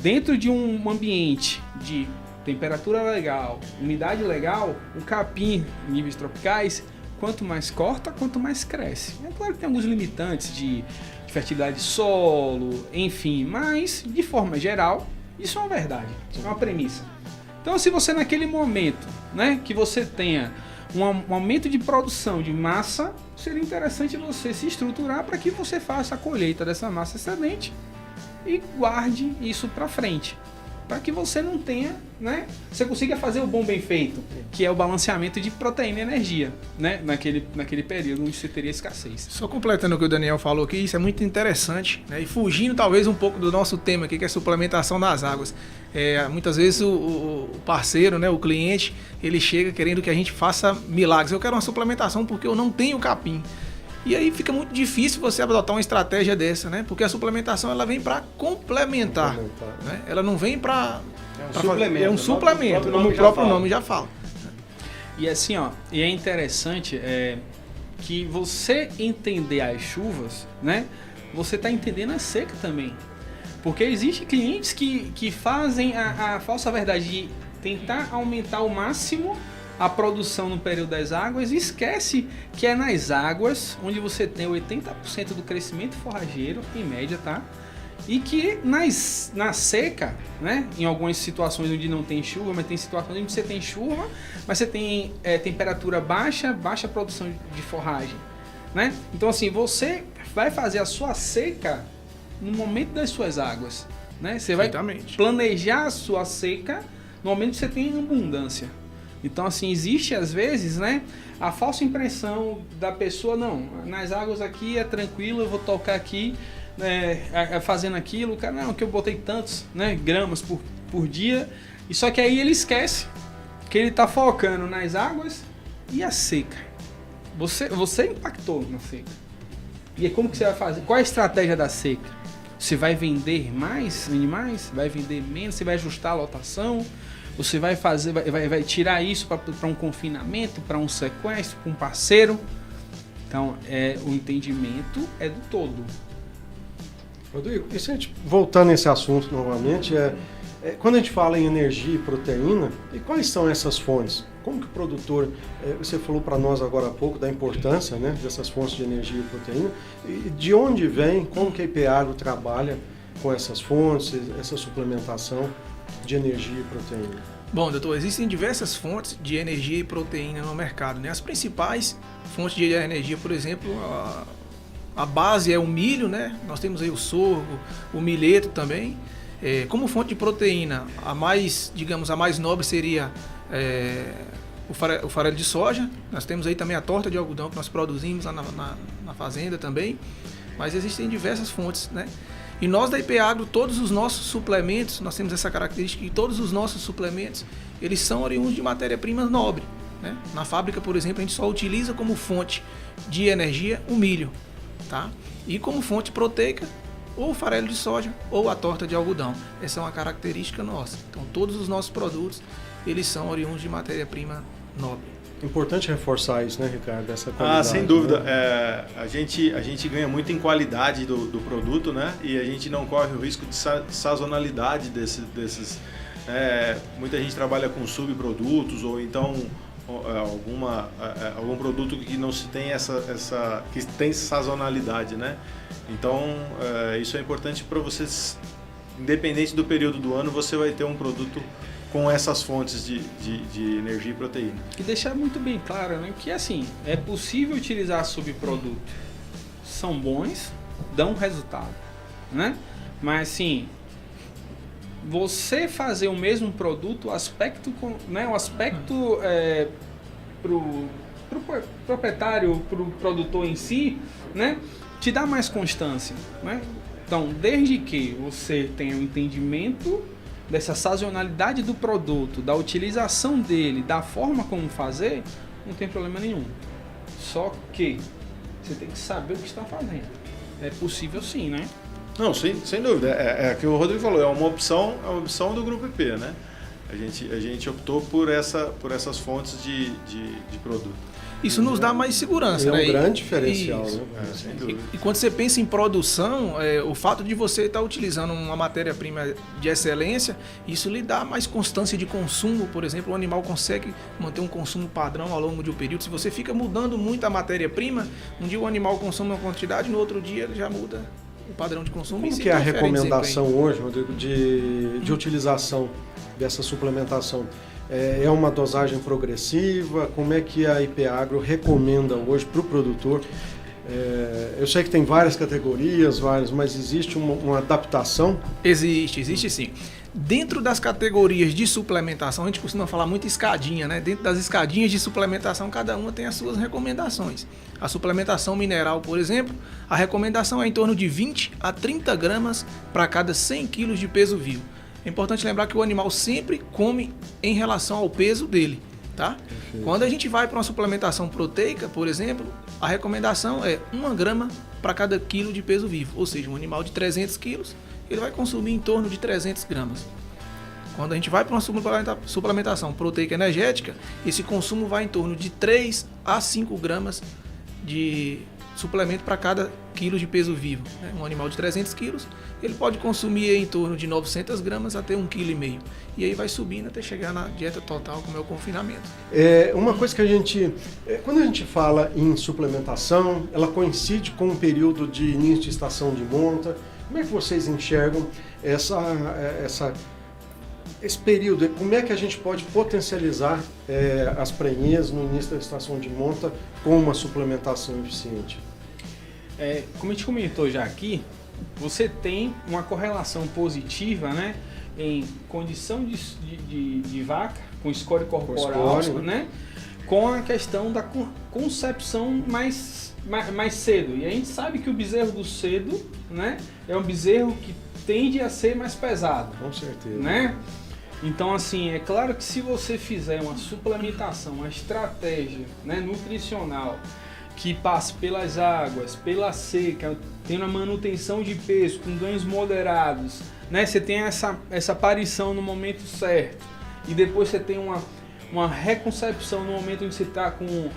Dentro de um ambiente de temperatura legal, umidade legal, o capim em níveis tropicais, quanto mais corta, quanto mais cresce. É claro que tem alguns limitantes de fertilidade de solo, enfim, mas de forma geral, isso é uma verdade, é uma premissa. Então, se você naquele momento, né, que você tenha um aumento de produção de massa, seria interessante você se estruturar para que você faça a colheita dessa massa excedente e guarde isso para frente, para que você não tenha, né, você consiga fazer o bom bem feito, que é o balanceamento de proteína e energia, né, naquele período onde você teria escassez. Só completando o que o Daniel falou aqui, isso é muito interessante, né, e fugindo talvez um pouco do nosso tema aqui, que é a suplementação das águas. Muitas vezes o parceiro, né, o cliente, ele chega querendo que a gente faça milagres. Eu quero uma suplementação porque eu não tenho capim. E aí fica muito difícil você adotar uma estratégia dessa, né? Porque a suplementação ela vem para complementar, né? Ela não vem para suplemento. É um suplemento, como o próprio nome já fala. E assim, ó, e é interessante que você entender as chuvas, né? Você está entendendo a seca também. Porque existem clientes que fazem a falsa verdade de tentar aumentar ao máximo a produção no período das águas e esquece que é nas águas onde você tem 80% do crescimento forrageiro, em média, tá? E que na seca, né? Em algumas situações onde não tem chuva, mas tem situações onde você tem chuva, mas você tem temperatura baixa produção de forragem, né? Então assim, você vai fazer a sua seca no momento das suas águas. né? Você vai Perfeitamente. planejar a sua seca no momento que você tem abundância. Então, assim, existe às vezes, né, a falsa impressão da pessoa, não, nas águas aqui é tranquilo, eu vou tocar aqui, fazendo aquilo, cara, não, que eu botei tantos, né, gramas por dia, e só que aí ele esquece que ele está focando nas águas e a seca. Você impactou na seca. E aí como que você vai fazer? Qual é a estratégia da seca? Você vai vender mais, vai vender menos, você vai ajustar a lotação, você vai fazer, vai tirar isso para um confinamento, para um sequestro, para um parceiro. Então, o entendimento é do todo. Rodrigo, e se a gente voltar nesse assunto novamente, quando a gente fala em energia e proteína, e quais são essas fontes? Como que o produtor, você falou para nós agora há pouco da importância, né, dessas fontes de energia e proteína, e de onde vem, como que a IP-Agro trabalha com essas fontes, essa suplementação de energia e proteína? Bom, doutor, existem diversas fontes de energia e proteína no mercado, né? As principais fontes de energia, por exemplo, a base é o milho, né? Nós temos aí o sorgo, o milheto também. Como fonte de proteína, a mais nobre seria o farelo de soja. Nós temos aí também a torta de algodão que nós produzimos lá na fazenda também. Mas existem diversas fontes, né? E nós da IP-Agro, todos os nossos suplementos, nós temos essa característica que todos os nossos suplementos, eles são oriundos de matéria-prima nobre, né? Na fábrica, por exemplo, a gente só utiliza como fonte de energia o milho, tá? E como fonte proteica, ou o farelo de soja, ou a torta de algodão. Essa é uma característica nossa. Então, todos os nossos produtos, eles são oriundos de matéria-prima nobre. Importante reforçar isso, né, Ricardo? Essa qualidade, sem dúvida. Né? A gente ganha muito em qualidade do produto, né? E a gente não corre o risco de sazonalidade desses. Muita gente trabalha com subprodutos ou então algum produto que não se tem que tem sazonalidade, né? Então isso é importante para vocês, independente do período do ano, você vai ter um produto com essas fontes de energia e proteína. E deixar muito bem claro, né, que assim, é possível utilizar subprodutos. São bons, dão resultado, né? Mas assim, você fazer o mesmo produto, o aspecto pro proprietário, pro produtor em si, né, te dá mais constância, né? Então, desde que você tenha um entendimento dessa sazonalidade do produto, da utilização dele, da forma como fazer, não tem problema nenhum. Só que você tem que saber o que está fazendo. É possível sim, né? Não, sem dúvida. É o que o Rodrigo falou, é uma opção do Grupo IP, né? A gente optou por essas fontes de produto. Isso nos dá mais segurança, né? É um grande diferencial, isso. Né? Sem dúvida. E quando você pensa em produção, o fato de você estar utilizando uma matéria-prima de excelência, isso lhe dá mais constância de consumo. Por exemplo, o animal consegue manter um consumo padrão ao longo de um período. Se você fica mudando muito a matéria-prima, um dia o animal consome uma quantidade, no outro dia ele já muda o padrão de consumo. Como que é a recomendação hoje, Rodrigo, de utilização dessa suplementação? É uma dosagem progressiva? Como é que a IP-Agro recomenda hoje para o produtor? Eu sei que tem várias categorias, mas existe uma adaptação? Existe sim. Dentro das categorias de suplementação, a gente costuma falar muito escadinha, né? Dentro das escadinhas de suplementação, cada uma tem as suas recomendações. A suplementação mineral, por exemplo, a recomendação é em torno de 20 a 30 gramas para cada 100 quilos de peso vivo. É importante lembrar que o animal sempre come em relação ao peso dele, tá? Perfeito. Quando a gente vai para uma suplementação proteica, por exemplo, a recomendação é 1 grama para cada quilo de peso vivo. Ou seja, um animal de 300 quilos, ele vai consumir em torno de 300 gramas. Quando a gente vai para uma suplementação proteica energética, esse consumo vai em torno de 3 a 5 gramas de suplemento para cada quilo de peso vivo. Um animal de 300 quilos, ele pode consumir em torno de 900 gramas até 1,5 kg. E aí vai subindo até chegar na dieta total, como é o confinamento. Uma coisa que quando a gente fala em suplementação, ela coincide com um período de início de estação de monta. Como é que vocês enxergam esse período? Como é que a gente pode potencializar as prenhez no início da estação de monta com uma suplementação eficiente? Como a gente comentou já aqui, você tem uma correlação positiva, né, em condição de vaca, com score corporal, né, com a questão da concepção mais cedo. E a gente sabe que o bezerro do cedo, né, é um bezerro que tende a ser mais pesado. Com certeza. Né? Então, assim, é claro que se você fizer uma suplementação, uma estratégia, né, nutricional que passe pelas águas, pela seca, tendo a manutenção de peso com ganhos moderados, né, você tem essa aparição no momento certo e depois você tem uma reconcepção no momento em que você está com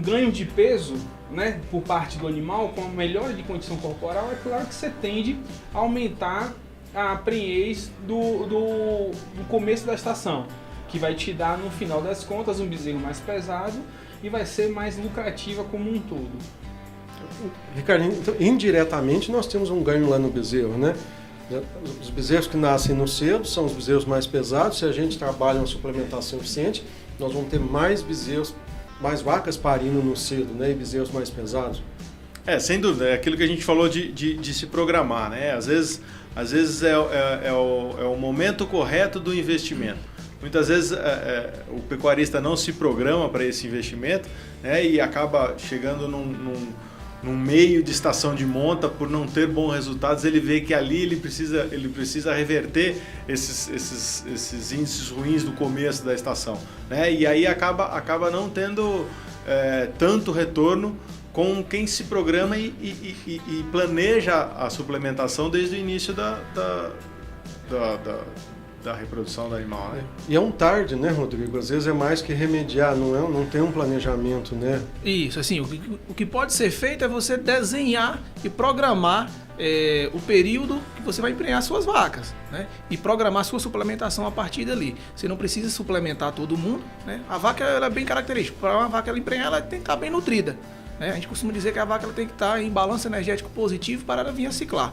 ganho de peso, né, por parte do animal, com a melhora de condição corporal, é claro que você tende a aumentar a prenhez do começo da estação, que vai te dar, no final das contas, um bezerro mais pesado e vai ser mais lucrativa como um todo. Ricardo, então, indiretamente nós temos um ganho lá no bezerro, né? Os bezerros que nascem no cedo são os bezerros mais pesados. Se a gente trabalha uma suplementação eficiente, nós vamos ter mais bezerros, mais vacas parindo no cedo, né? E bezerros mais pesados. Sem dúvida, é aquilo que a gente falou de se programar, né? Às vezes é o momento correto do investimento. Muitas vezes o pecuarista não se programa para esse investimento, né? E acaba chegando num meio de estação de monta, por não ter bons resultados, ele vê que ali ele precisa reverter esses índices ruins do começo da estação, né? E aí acaba não tendo tanto retorno com quem se programa e planeja a suplementação desde o início da reprodução do animal, né? E é um tarde, né, Rodrigo? Às vezes é mais que remediar, não tem um planejamento, né? Isso, assim, o que pode ser feito é você desenhar e programar o período que você vai emprenhar suas vacas, né? E programar sua suplementação a partir dali. Você não precisa suplementar todo mundo, né? A vaca ela é bem característica. Para uma vaca ela emprenhar, ela tem que estar bem nutrida, né? A gente costuma dizer que a vaca ela tem que estar em balanço energético positivo para ela vir a ciclar.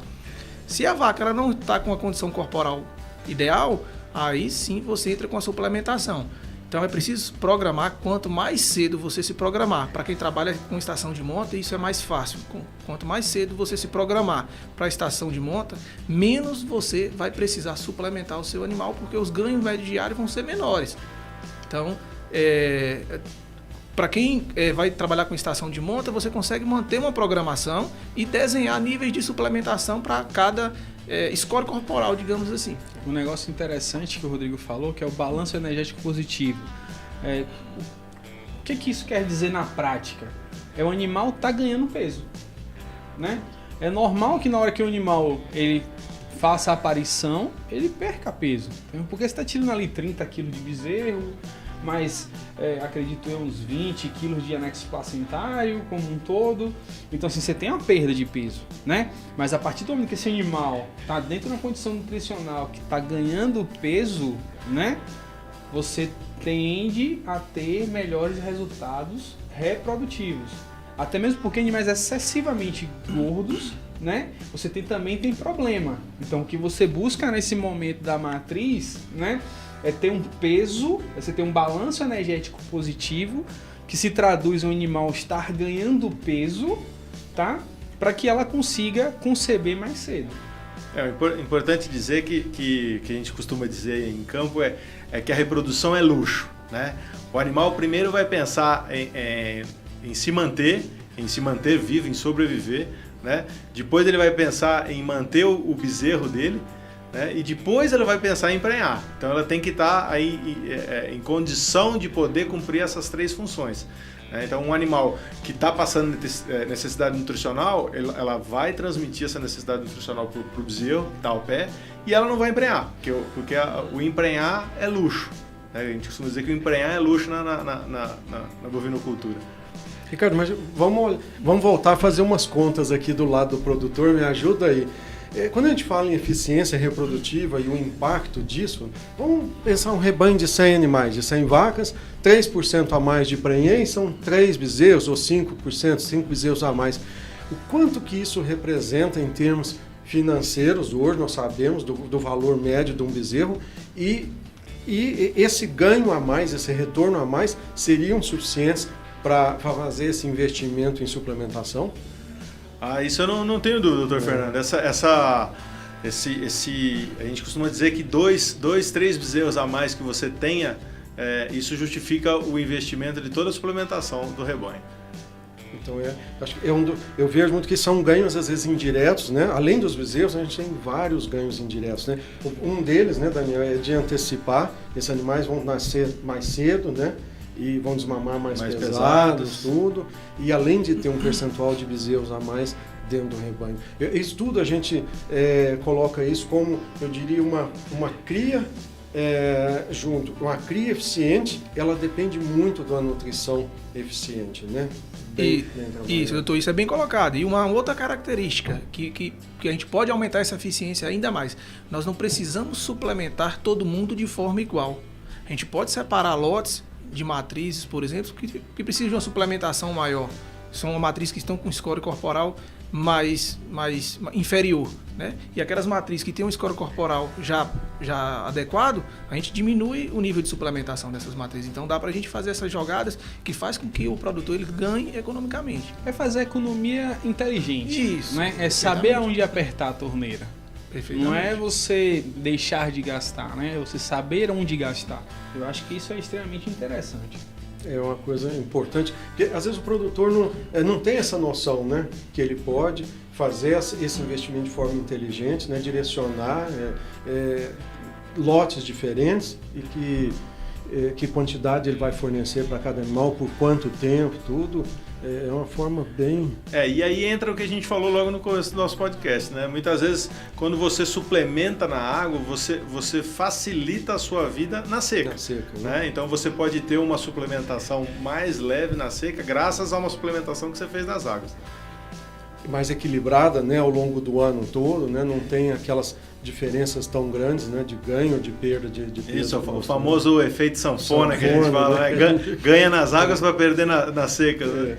Se a vaca ela não está com a condição corporal ideal, aí sim você entra com a suplementação. Então é preciso programar. Quanto mais cedo você se programar, para quem trabalha com estação de monta, isso é mais fácil. Quanto mais cedo você se programar para a estação de monta, menos você vai precisar suplementar o seu animal, porque os ganhos médios diários vão ser menores. Então, para quem vai trabalhar com estação de monta, você consegue manter uma programação e desenhar níveis de suplementação para cada score corporal, digamos assim. Um negócio interessante que o Rodrigo falou, que é o balanço energético positivo. O que isso quer dizer na prática? O animal está ganhando peso, né? É normal que na hora que o animal ele faça a aparição, ele perca peso. Porque você está tirando ali 30 kg de bezerro, mas acredito eu uns 20 quilos de anexo placentário como um todo. Então assim, você tem uma perda de peso, né? Mas a partir do momento que esse animal está dentro de uma condição nutricional que está ganhando peso, né? Você tende a ter melhores resultados reprodutivos. Até mesmo porque animais excessivamente gordos, né? Você também tem problema. Então o que você busca nesse momento da matriz, né? É ter um peso, você ter um balanço energético positivo, que se traduz em um animal estar ganhando peso, tá? Para que ela consiga conceber mais cedo. Importante dizer que a gente costuma dizer em campo é que a reprodução é luxo, né? O animal primeiro vai pensar em se manter vivo, em sobreviver, né? Depois ele vai pensar em manter o bezerro dele, né? E depois ela vai pensar em emprenhar. Então ela tem que estar aí em condição de poder cumprir essas três funções, né? Então um animal que está passando necessidade nutricional, ela vai transmitir essa necessidade nutricional para o bezerro que está ao pé, e ela não vai emprenhar, porque o emprenhar é luxo, né? A gente costuma dizer que o emprenhar é luxo na bovinocultura. Ricardo, mas vamos voltar a fazer umas contas aqui do lado do produtor, me ajuda aí. Quando a gente fala em eficiência reprodutiva e o impacto disso, vamos pensar um rebanho de 100 animais, de 100 vacas, 3% a mais de prenhez, são 3 bezerros ou 5%, 5 bezerros a mais. O quanto que isso representa em termos financeiros, hoje nós sabemos do valor médio de um bezerro, e esse ganho a mais, esse retorno a mais, seriam suficientes para fazer esse investimento em suplementação? Isso eu não tenho dúvida, doutor Fernando. A gente costuma dizer que 3 bezerros a mais que você tenha, isso justifica o investimento de toda a suplementação do rebanho. Então, acho que eu vejo muito que são ganhos, às vezes, indiretos, né? Além dos bezerros, a gente tem vários ganhos indiretos, né? Um deles, né, Daniel, é de antecipar. Esses animais vão nascer mais cedo, né? E vão desmamar mais pesados, tudo. E além de ter um percentual de bezerros a mais dentro do rebanho. Isso tudo a gente coloca isso como, eu diria, uma cria junto. Uma cria eficiente, ela depende muito da nutrição eficiente, né? Isso, doutor, isso é bem colocado. E uma outra característica que a gente pode aumentar essa eficiência ainda mais. Nós não precisamos suplementar todo mundo de forma igual. A gente pode separar lotes de matrizes, por exemplo, que precisam de uma suplementação maior. São matrizes que estão com score corporal mais inferior, né? E aquelas matrizes que têm um score corporal já adequado, a gente diminui o nível de suplementação dessas matrizes. Então dá pra gente fazer essas jogadas que faz com que o produtor ele ganhe economicamente. É fazer economia inteligente. Isso. Né? É saber aonde apertar a torneira. Não é você deixar de gastar, né? É você saber onde gastar. Eu acho que isso é extremamente interessante. É uma coisa importante, porque às vezes o produtor não tem essa noção, né? Que ele pode fazer esse investimento de forma inteligente, né? Direcionar lotes diferentes e que quantidade ele vai fornecer para cada animal, por quanto tempo, tudo. É uma forma bem... E aí entra o que a gente falou logo no começo do nosso podcast, né? Muitas vezes, quando você suplementa na água, você facilita a sua vida na seca. Né? Então, você pode ter uma suplementação mais leve na seca, graças a uma suplementação que você fez nas águas. Mais equilibrada, né? Ao longo do ano todo, né? Não tem aquelas diferenças tão grandes, né? De ganho, de perda de peso. Isso, o famoso efeito sanfona que a gente fala, né? Ganha nas águas para perder na seca. Né?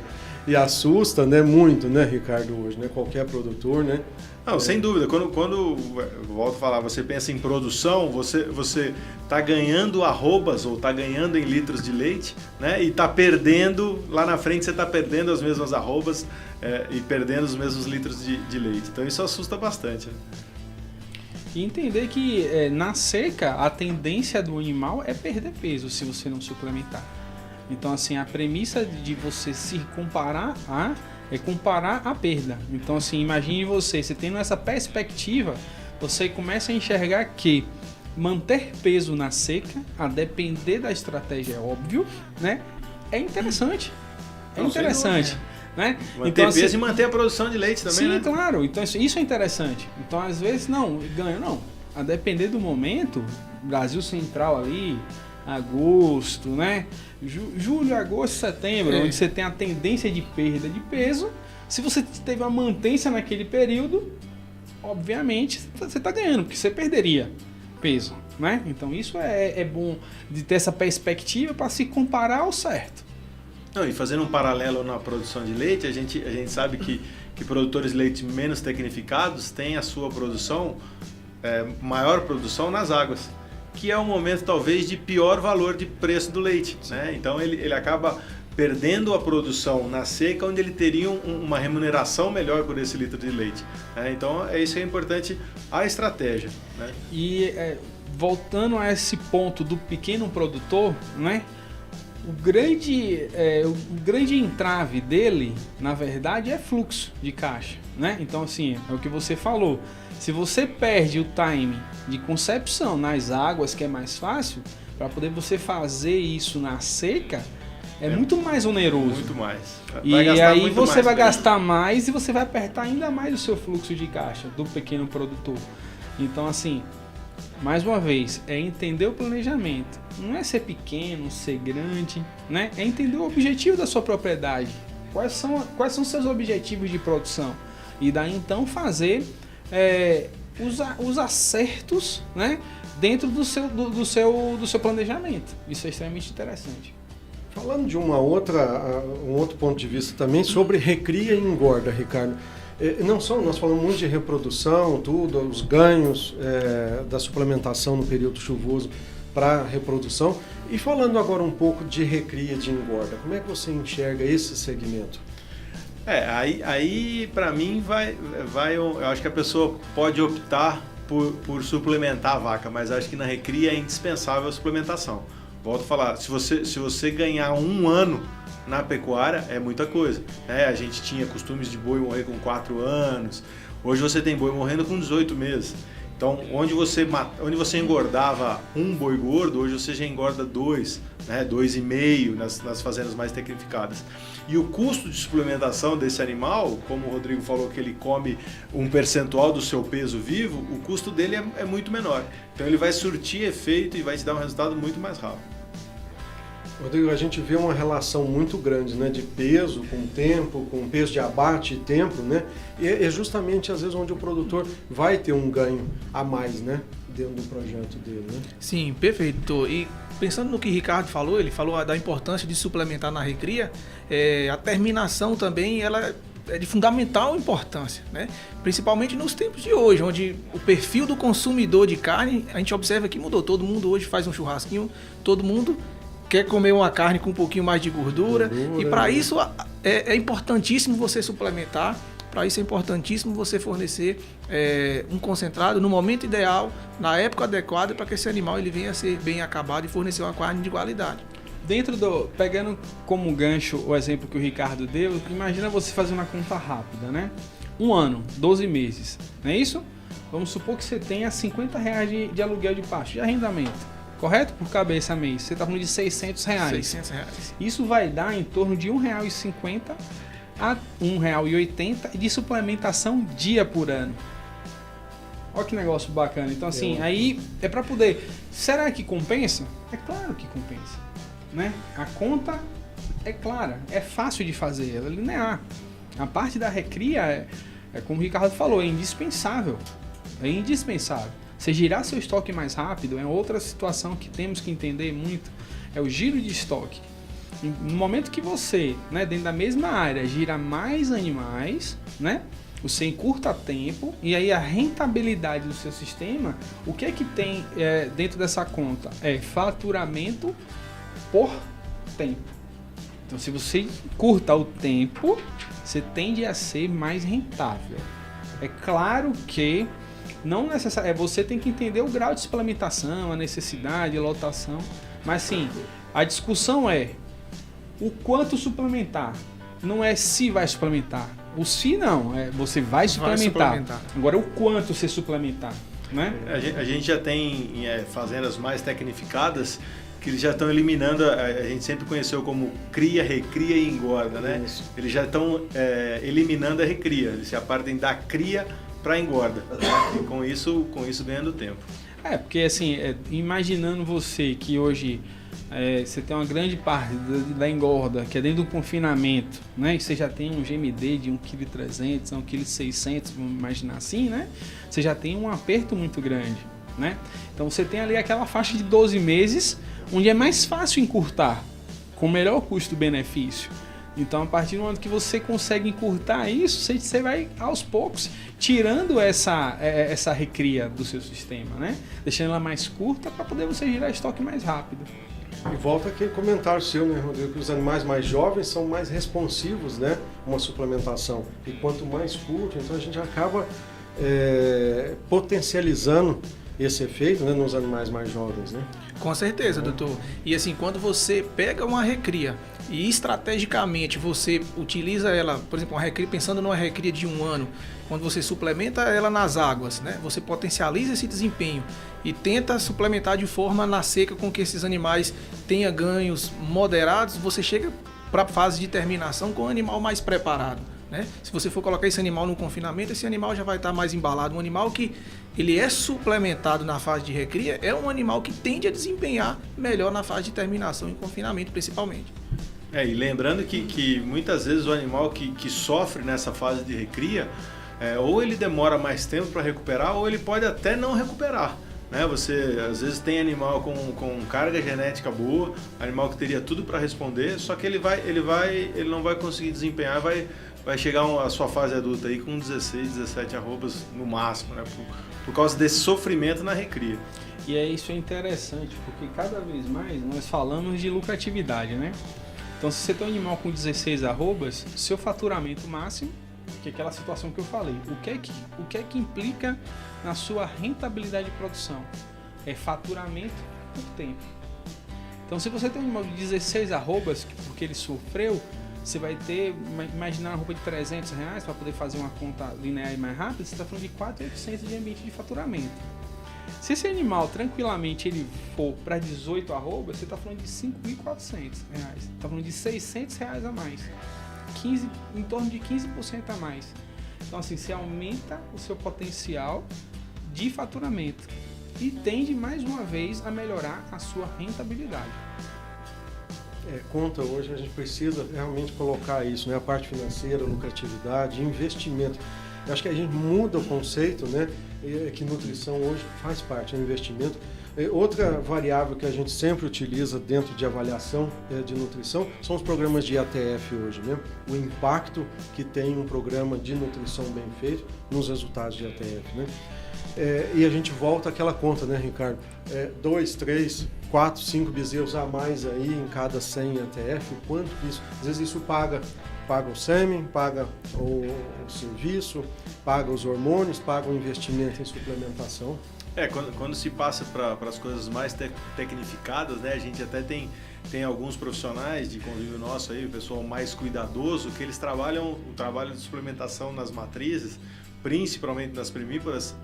E assusta, né? Muito, né, Ricardo, hoje, né? Qualquer produtor, né? Não, sem dúvida. Quando volto a falar, você pensa em produção, você está ganhando arrobas ou está ganhando em litros de leite, né? E está perdendo, lá na frente você está perdendo as mesmas arrobas e perdendo os mesmos litros de leite. Então isso assusta bastante. Né? E entender que na seca a tendência do animal é perder peso se você não suplementar. Então assim, a premissa de você se comparar é comparar a perda. Então assim, imagine você tendo essa perspectiva, você começa a enxergar que manter peso na seca, a depender da estratégia, é óbvio, né? É interessante. É interessante. Né? Manter então, peso assim, e manter a produção de leite também, sim, né? Claro. Então isso é interessante. Então às vezes ganha não. A depender do momento, Brasil Central ali, agosto, né? Julho, agosto, setembro, onde você tem a tendência de perda de peso. Se você teve uma mantência naquele período, obviamente você está ganhando, porque você perderia peso, né? Então isso é bom de ter essa perspectiva para se comparar ao certo. Não, e fazendo um paralelo na produção de leite, a gente sabe que produtores de leite menos tecnificados têm a sua produção, maior produção nas águas, que é um momento talvez de pior valor de preço do leite. Né? Então ele acaba perdendo a produção na seca, onde ele teria uma remuneração melhor por esse litro de leite. Né? Então isso é importante, a estratégia. Né? E voltando a esse ponto do pequeno produtor, né? O grande entrave dele, na verdade, é fluxo de caixa, né? Então, assim, é o que você falou. Se você perde o time de concepção nas águas, que é mais fácil, para poder você fazer isso na seca, é muito mais oneroso. Muito mais. E aí você vai gastar mais e você vai apertar ainda mais o seu fluxo de caixa do pequeno produtor. Então, assim, mais uma vez, é entender o planejamento. Não é ser pequeno, ser grande, né? É entender o objetivo da sua propriedade. Quais são seus objetivos de produção? E daí então fazer os acertos, né? Dentro do seu planejamento. Isso é extremamente interessante. Falando de um outro ponto de vista também sobre recria e engorda, Ricardo. Nós falamos muito de reprodução, os ganhos da suplementação no período chuvoso para reprodução. E falando agora um pouco de recria e de engorda, como é que você enxerga esse segmento? Aí para mim eu acho que a pessoa pode optar por suplementar a vaca, mas acho que na recria é indispensável a suplementação. Volto a falar, se você ganhar um ano na pecuária, é muita coisa. Né? A gente tinha costumes de boi morrer com 4 anos, hoje você tem boi morrendo com 18 meses. Então, onde você engordava um boi gordo, hoje você já engorda 2, né? 2,5 nas fazendas mais tecnificadas. E o custo de suplementação desse animal, como o Rodrigo falou que ele come um percentual do seu peso vivo, o custo dele é muito menor. Então ele vai surtir efeito e vai te dar um resultado muito mais rápido. Rodrigo, a gente vê uma relação muito grande, né, de peso com tempo, com peso de abate e tempo, né? E é justamente às vezes onde o produtor vai ter um ganho a mais, né, dentro do projeto dele, né? Sim, perfeito. E pensando no que o Ricardo falou, ele falou da importância de suplementar na recria, a terminação também ela é de fundamental importância, né? Principalmente nos tempos de hoje, onde o perfil do consumidor de carne, a gente observa que mudou. Todo mundo hoje faz um churrasquinho, todo mundo quer comer uma carne com um pouquinho mais de gordura e para isso é importantíssimo você suplementar, para isso é importantíssimo você fornecer um concentrado no momento ideal, na época adequada, para que esse animal ele venha a ser bem acabado e fornecer uma carne de qualidade. Pegando como gancho o exemplo que o Ricardo deu, imagina você fazer uma conta rápida, né? 1 ano, 12 meses, não é isso? Vamos supor que você tenha R$50 de aluguel de pasto, de arrendamento. Correto? Por cabeça mês. Você está falando de R$600. R$600. Isso vai dar em torno de R$1,50 a R$1,80 de suplementação dia por ano. Olha que negócio bacana. Então assim, aí é para poder... Será que compensa? É claro que compensa. Né? A conta é clara, é fácil de fazer, ela é linear. A parte da recria, como o Ricardo falou, é indispensável. É indispensável. Você girar seu estoque mais rápido é outra situação que temos que entender muito, é o giro de estoque. No momento que você, né, dentro da mesma área, gira mais animais, né, você encurta tempo e aí a rentabilidade do seu sistema, o que é que tem dentro dessa conta? É faturamento por tempo. Então, se você encurta o tempo, você tende a ser mais rentável. É claro que não necessariamente, você tem que entender o grau de suplementação, a necessidade, a lotação, mas sim, a discussão é o quanto suplementar, não é se vai suplementar. O se não, você vai suplementar. Agora o quanto você suplementar, né? A gente já tem fazendas mais tecnificadas que eles já estão eliminando, a gente sempre conheceu como cria, recria e engorda, né? Isso. Eles já estão eliminando a recria, eles já partem da cria para engorda, e com isso ganhando tempo. Porque assim, imaginando você que hoje você tem uma grande parte da engorda, que é dentro do confinamento, né? E você já tem um GMD de 1,3 kg, 1,6 kg, vamos imaginar assim, né? Você já tem um aperto muito grande, né? Então você tem ali aquela faixa de 12 meses, onde é mais fácil encurtar, com melhor custo-benefício. Então, a partir do momento que você consegue encurtar isso, você vai, aos poucos, tirando essa recria do seu sistema, né? Deixando ela mais curta para poder você girar estoque mais rápido. E volta aquele comentário seu, né, Rodrigo, que os animais mais jovens são mais responsivos, né, uma suplementação. E quanto mais curto, então a gente acaba potencializando esse efeito, né, nos animais mais jovens, né? Com certeza, doutor. E assim, quando você pega uma recria e estrategicamente você utiliza ela, por exemplo, uma recria, pensando numa recria de 1 ano, quando você suplementa ela nas águas, né, você potencializa esse desempenho e tenta suplementar de forma na seca com que esses animais tenham ganhos moderados, você chega para a fase de terminação com o animal mais preparado. Né? Se você for colocar esse animal no confinamento, esse animal já vai estar mais embalado. Um animal que ele é suplementado na fase de recria é um animal que tende a desempenhar melhor na fase de terminação em confinamento, principalmente. E lembrando que muitas vezes o animal que sofre nessa fase de recria, ou ele demora mais tempo para recuperar, ou ele pode até não recuperar. Né? Você às vezes tem animal com carga genética boa, animal que teria tudo para responder, só que ele não vai conseguir desempenhar, vai chegar a sua fase adulta aí com 16, 17 arrobas no máximo, né? Por causa desse sofrimento na recria. E isso é interessante, porque cada vez mais nós falamos de lucratividade, né? Então, se você tem um animal com 16 arrobas, seu faturamento máximo, que é aquela situação que eu falei, o que é que implica na sua rentabilidade de produção? É faturamento por tempo. Então, se você tem um animal de 16 arrobas, porque ele sofreu, você vai ter, imaginar uma roupa de R$300 para poder fazer uma conta linear e mais rápida, você está falando de 4.800 de ambiente de faturamento. Se esse animal tranquilamente ele for para 18 arrobas, você está falando de R$5.400, está falando de R$600 a mais, em torno de 15% a mais. Então assim, você aumenta o seu potencial de faturamento e tende mais uma vez a melhorar a sua rentabilidade. Conta hoje, a gente precisa realmente colocar isso, né? A parte financeira, lucratividade, investimento. Eu acho que a gente muda o conceito, né? Que nutrição hoje faz parte, é investimento. Outra variável que a gente sempre utiliza dentro de avaliação de nutrição são os programas de ATF hoje, né? O impacto que tem um programa de nutrição bem feito nos resultados de ATF, né? E a gente volta àquela conta, né, Ricardo? 2, 3, 4, 5 bezerros a mais aí em cada 100 ATF, o quanto que isso... Às vezes isso paga o sêmen, paga o serviço, paga os hormônios, paga o investimento em suplementação. Quando se passa para as coisas mais tecnificadas, né, a gente até tem alguns profissionais de convívio nosso aí, o pessoal mais cuidadoso, que eles trabalham o trabalho de suplementação nas matrizes, principalmente nas primíparas,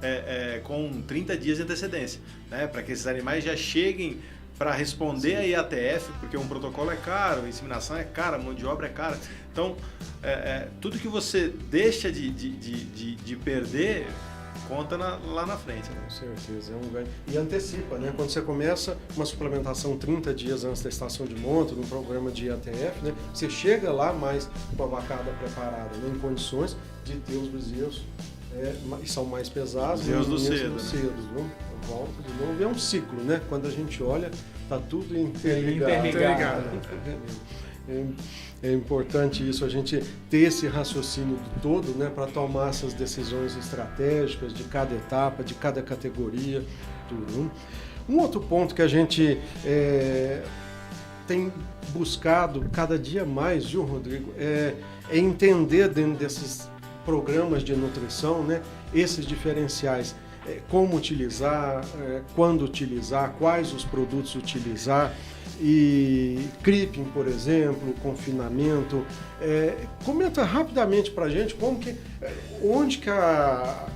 com 30 dias de antecedência, né, para que esses animais já cheguem para responder a IATF, porque um protocolo é caro, a inseminação é cara, a mão de obra é cara. Então, tudo que você deixa de perder, conta lá na frente. Né? Com certeza, é um ganho. E antecipa, né? Quando você começa uma suplementação 30 dias antes da estação de monta, num programa de IATF, né? Você chega lá mais com a vacada preparada, né? Em condições de ter os bezerros e são mais pesados. Deus do cedo. Né? Volta de novo. E é um ciclo, né? Quando a gente olha, tá tudo interligado. É importante isso, a gente ter esse raciocínio do todo, né, para tomar essas decisões estratégicas de cada etapa, de cada categoria, tudo. Um outro ponto que a gente tem buscado cada dia mais, viu, Rodrigo, é entender dentro desses programas de nutrição, né, esses diferenciais. Como utilizar, quando utilizar, quais os produtos utilizar, e creeping, por exemplo, confinamento. Comenta rapidamente para a gente onde que a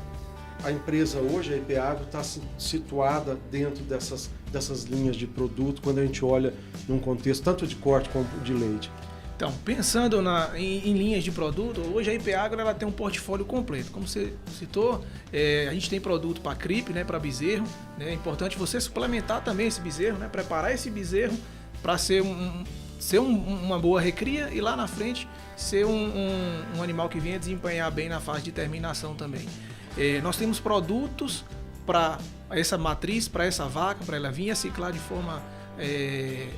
empresa hoje, a IP Agro, está situada dentro dessas linhas de produto, quando a gente olha num contexto tanto de corte como de leite. Então, pensando em linhas de produto, hoje a IP Agro ela tem um portfólio completo. Como você citou, a gente tem produto para creep, né, para bezerro. Né, é importante você suplementar também esse bezerro, né, preparar esse bezerro para ser uma boa recria e lá na frente ser um animal que venha desempenhar bem na fase de terminação também. Nós temos produtos para essa matriz, para essa vaca, para ela vir a ciclar de forma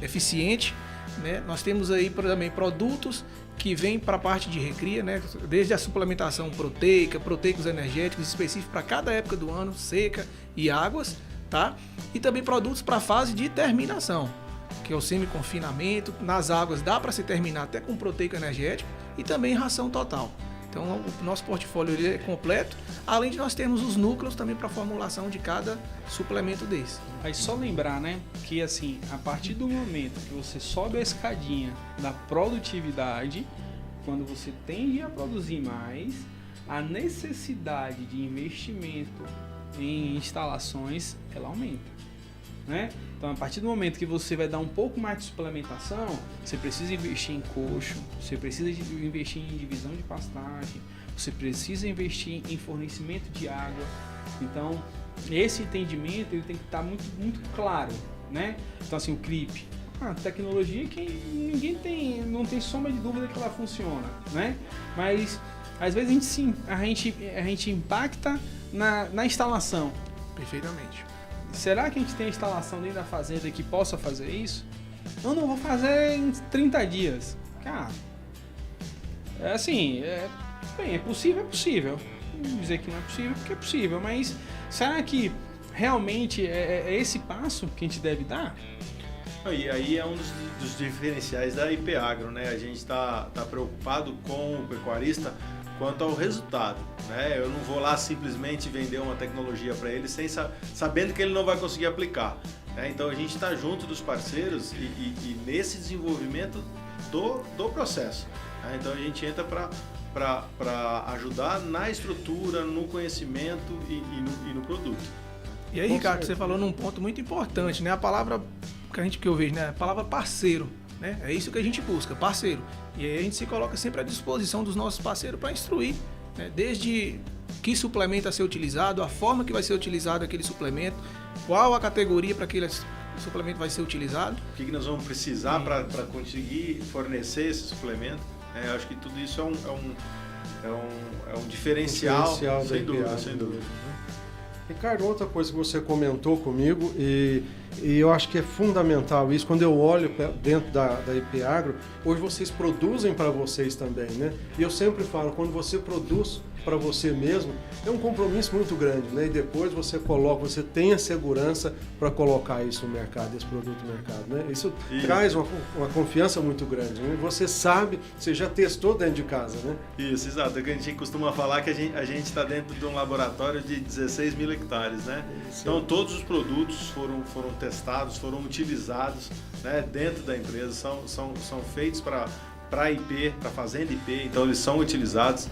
eficiente. Né? Nós temos aí também produtos que vêm para a parte de recria, né? Desde a suplementação proteica, proteicos energéticos específicos para cada época do ano, seca e águas, tá? E também produtos para a fase de terminação, que é o semi-confinamento. Nas águas dá para se terminar até com proteico energético e também ração total. Então o nosso portfólio é completo, além de nós termos os núcleos também para a formulação de cada suplemento desse. Aí só lembrar, né, que assim, a partir do momento que você sobe a escadinha da produtividade, quando você tende a produzir mais, a necessidade de investimento em instalações, ela aumenta. Né? Então, a partir do momento que você vai dar um pouco mais de suplementação, você precisa investir em coxo, você precisa investir em divisão de pastagem, você precisa investir em fornecimento de água. Então, esse entendimento ele tem que estar muito, muito claro, né? Então, assim, o creep, tecnologia que não tem sombra de dúvida que ela funciona, né? Mas às vezes a gente impacta na instalação. Perfeitamente. Será que a gente tem a instalação dentro da fazenda que possa fazer isso? Eu não vou fazer em 30 dias. Cara, é possível. Não vou dizer que não é possível, porque é possível, mas será que realmente é esse passo que a gente deve dar? E aí é um dos diferenciais da IP Agro, né? A gente está preocupado com o pecuarista quanto ao resultado, né? Eu não vou lá simplesmente vender uma tecnologia para ele sabendo que ele não vai conseguir aplicar, né? Então a gente está junto dos parceiros e nesse desenvolvimento do processo, né? Então a gente entra para ajudar na estrutura, no conhecimento e no produto. E aí, Ricardo, você falou num ponto muito importante, né? A palavra que eu vejo, né? A palavra parceiro, né? É isso que a gente busca, parceiro. E aí a gente se coloca sempre à disposição dos nossos parceiros para instruir, né? Desde que suplemento a ser utilizado, a forma que vai ser utilizado aquele suplemento, qual a categoria para aquele suplemento vai ser utilizado. O que nós vamos precisar para conseguir fornecer esse suplemento. Eu acho que tudo isso é um diferencial sem dúvida. Ricardo, outra coisa que você comentou comigo e eu acho que é fundamental isso, quando eu olho dentro da IP Agro, hoje vocês produzem para vocês também, né? E eu sempre falo, quando você produz para você mesmo, é um compromisso muito grande, né? E depois você você tem a segurança para colocar isso no mercado, esse produto no mercado, né? Isso traz uma confiança muito grande, né? Você sabe, você já testou dentro de casa, né? Isso, exato. É que a gente costuma falar que a gente está dentro de um laboratório de 16 mil hectares, né? Isso. Então todos os produtos foram testados, foram utilizados, né, dentro da empresa, são feitos para IP, para fazenda IP, então eles são utilizados,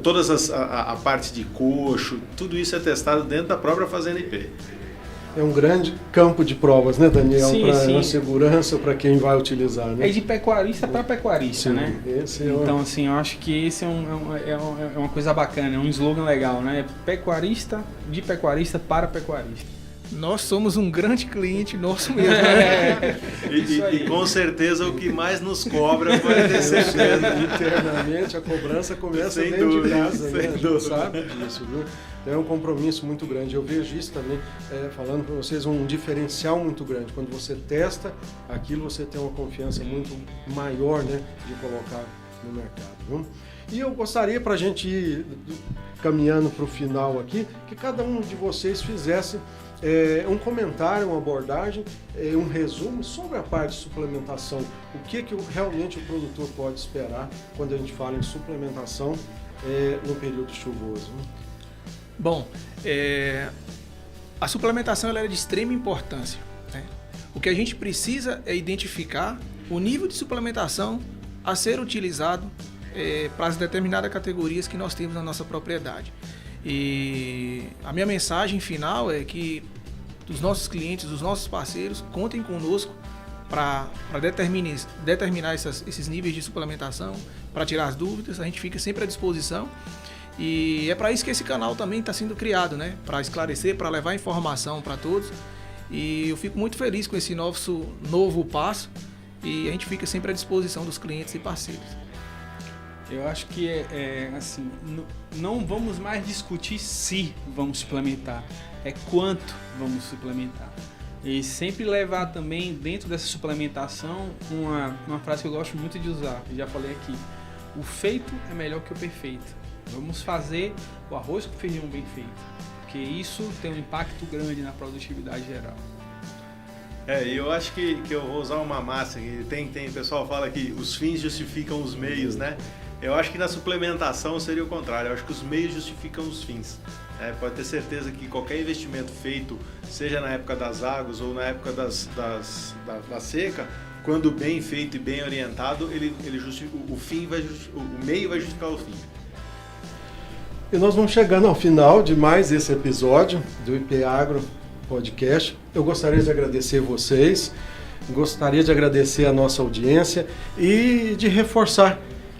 todas a parte de coxo, tudo isso é testado dentro da própria fazenda IP. É um grande campo de provas, né, Daniel? Para segurança, para quem vai utilizar, né? É de pecuarista para pecuarista, sim, né? Então, assim, eu acho que esse é uma coisa bacana, é um slogan legal, né? Pecuarista, de pecuarista para pecuarista. Nós somos um grande cliente nosso mesmo. E com certeza o que mais nos cobra pode ter certeza. Internamente a cobrança começa dentro de casa, né? A gente sabe disso, viu? Então é um compromisso muito grande. Eu vejo isso também, falando para vocês, um diferencial muito grande. Quando você testa aquilo, você tem uma confiança muito maior, né, de colocar no mercado, viu? E eu gostaria, para a gente ir caminhando para o final aqui, que cada um de vocês fizesse um comentário, uma abordagem, um resumo sobre a parte de suplementação. O que realmente o produtor pode esperar quando a gente fala em suplementação no período chuvoso? Bom, a suplementação ela é de extrema importância, né? O que a gente precisa é identificar o nível de suplementação a ser utilizado para as determinadas categorias que nós temos na nossa propriedade. E a minha mensagem final é que os nossos clientes, os nossos parceiros, contem conosco para determinar esses níveis de suplementação, para tirar as dúvidas. A gente fica sempre à disposição. E é para isso que esse canal também está sendo criado, né? Para esclarecer, para levar informação para todos. E eu fico muito feliz com esse novo passo e a gente fica sempre à disposição dos clientes e parceiros. Eu acho que assim, não vamos mais discutir se vamos suplementar, é quanto vamos suplementar. E sempre levar também dentro dessa suplementação uma frase que eu gosto muito de usar, eu já falei aqui: o feito é melhor que o perfeito. Vamos fazer o arroz com feijão bem feito, porque isso tem um impacto grande na produtividade geral. Eu acho que eu vou usar uma máxima que o pessoal fala que os fins justificam os meios, né? Eu acho que na suplementação seria o contrário, eu acho que os meios justificam os fins. Pode ter certeza que qualquer investimento feito, seja na época das águas ou na época da seca, quando bem feito e bem orientado, o meio vai justificar o fim. E nós vamos chegando ao final de mais esse episódio do IP Agro Podcast. Eu gostaria de agradecer vocês, gostaria de agradecer a nossa audiência e de reforçar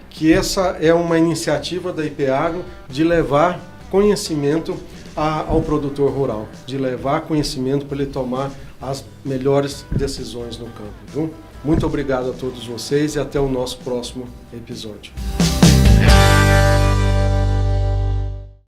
que essa é uma iniciativa da IP Agro de levar conhecimento ao produtor rural, de levar conhecimento para ele tomar as melhores decisões no campo. Viu? Muito obrigado a todos vocês e até o nosso próximo episódio.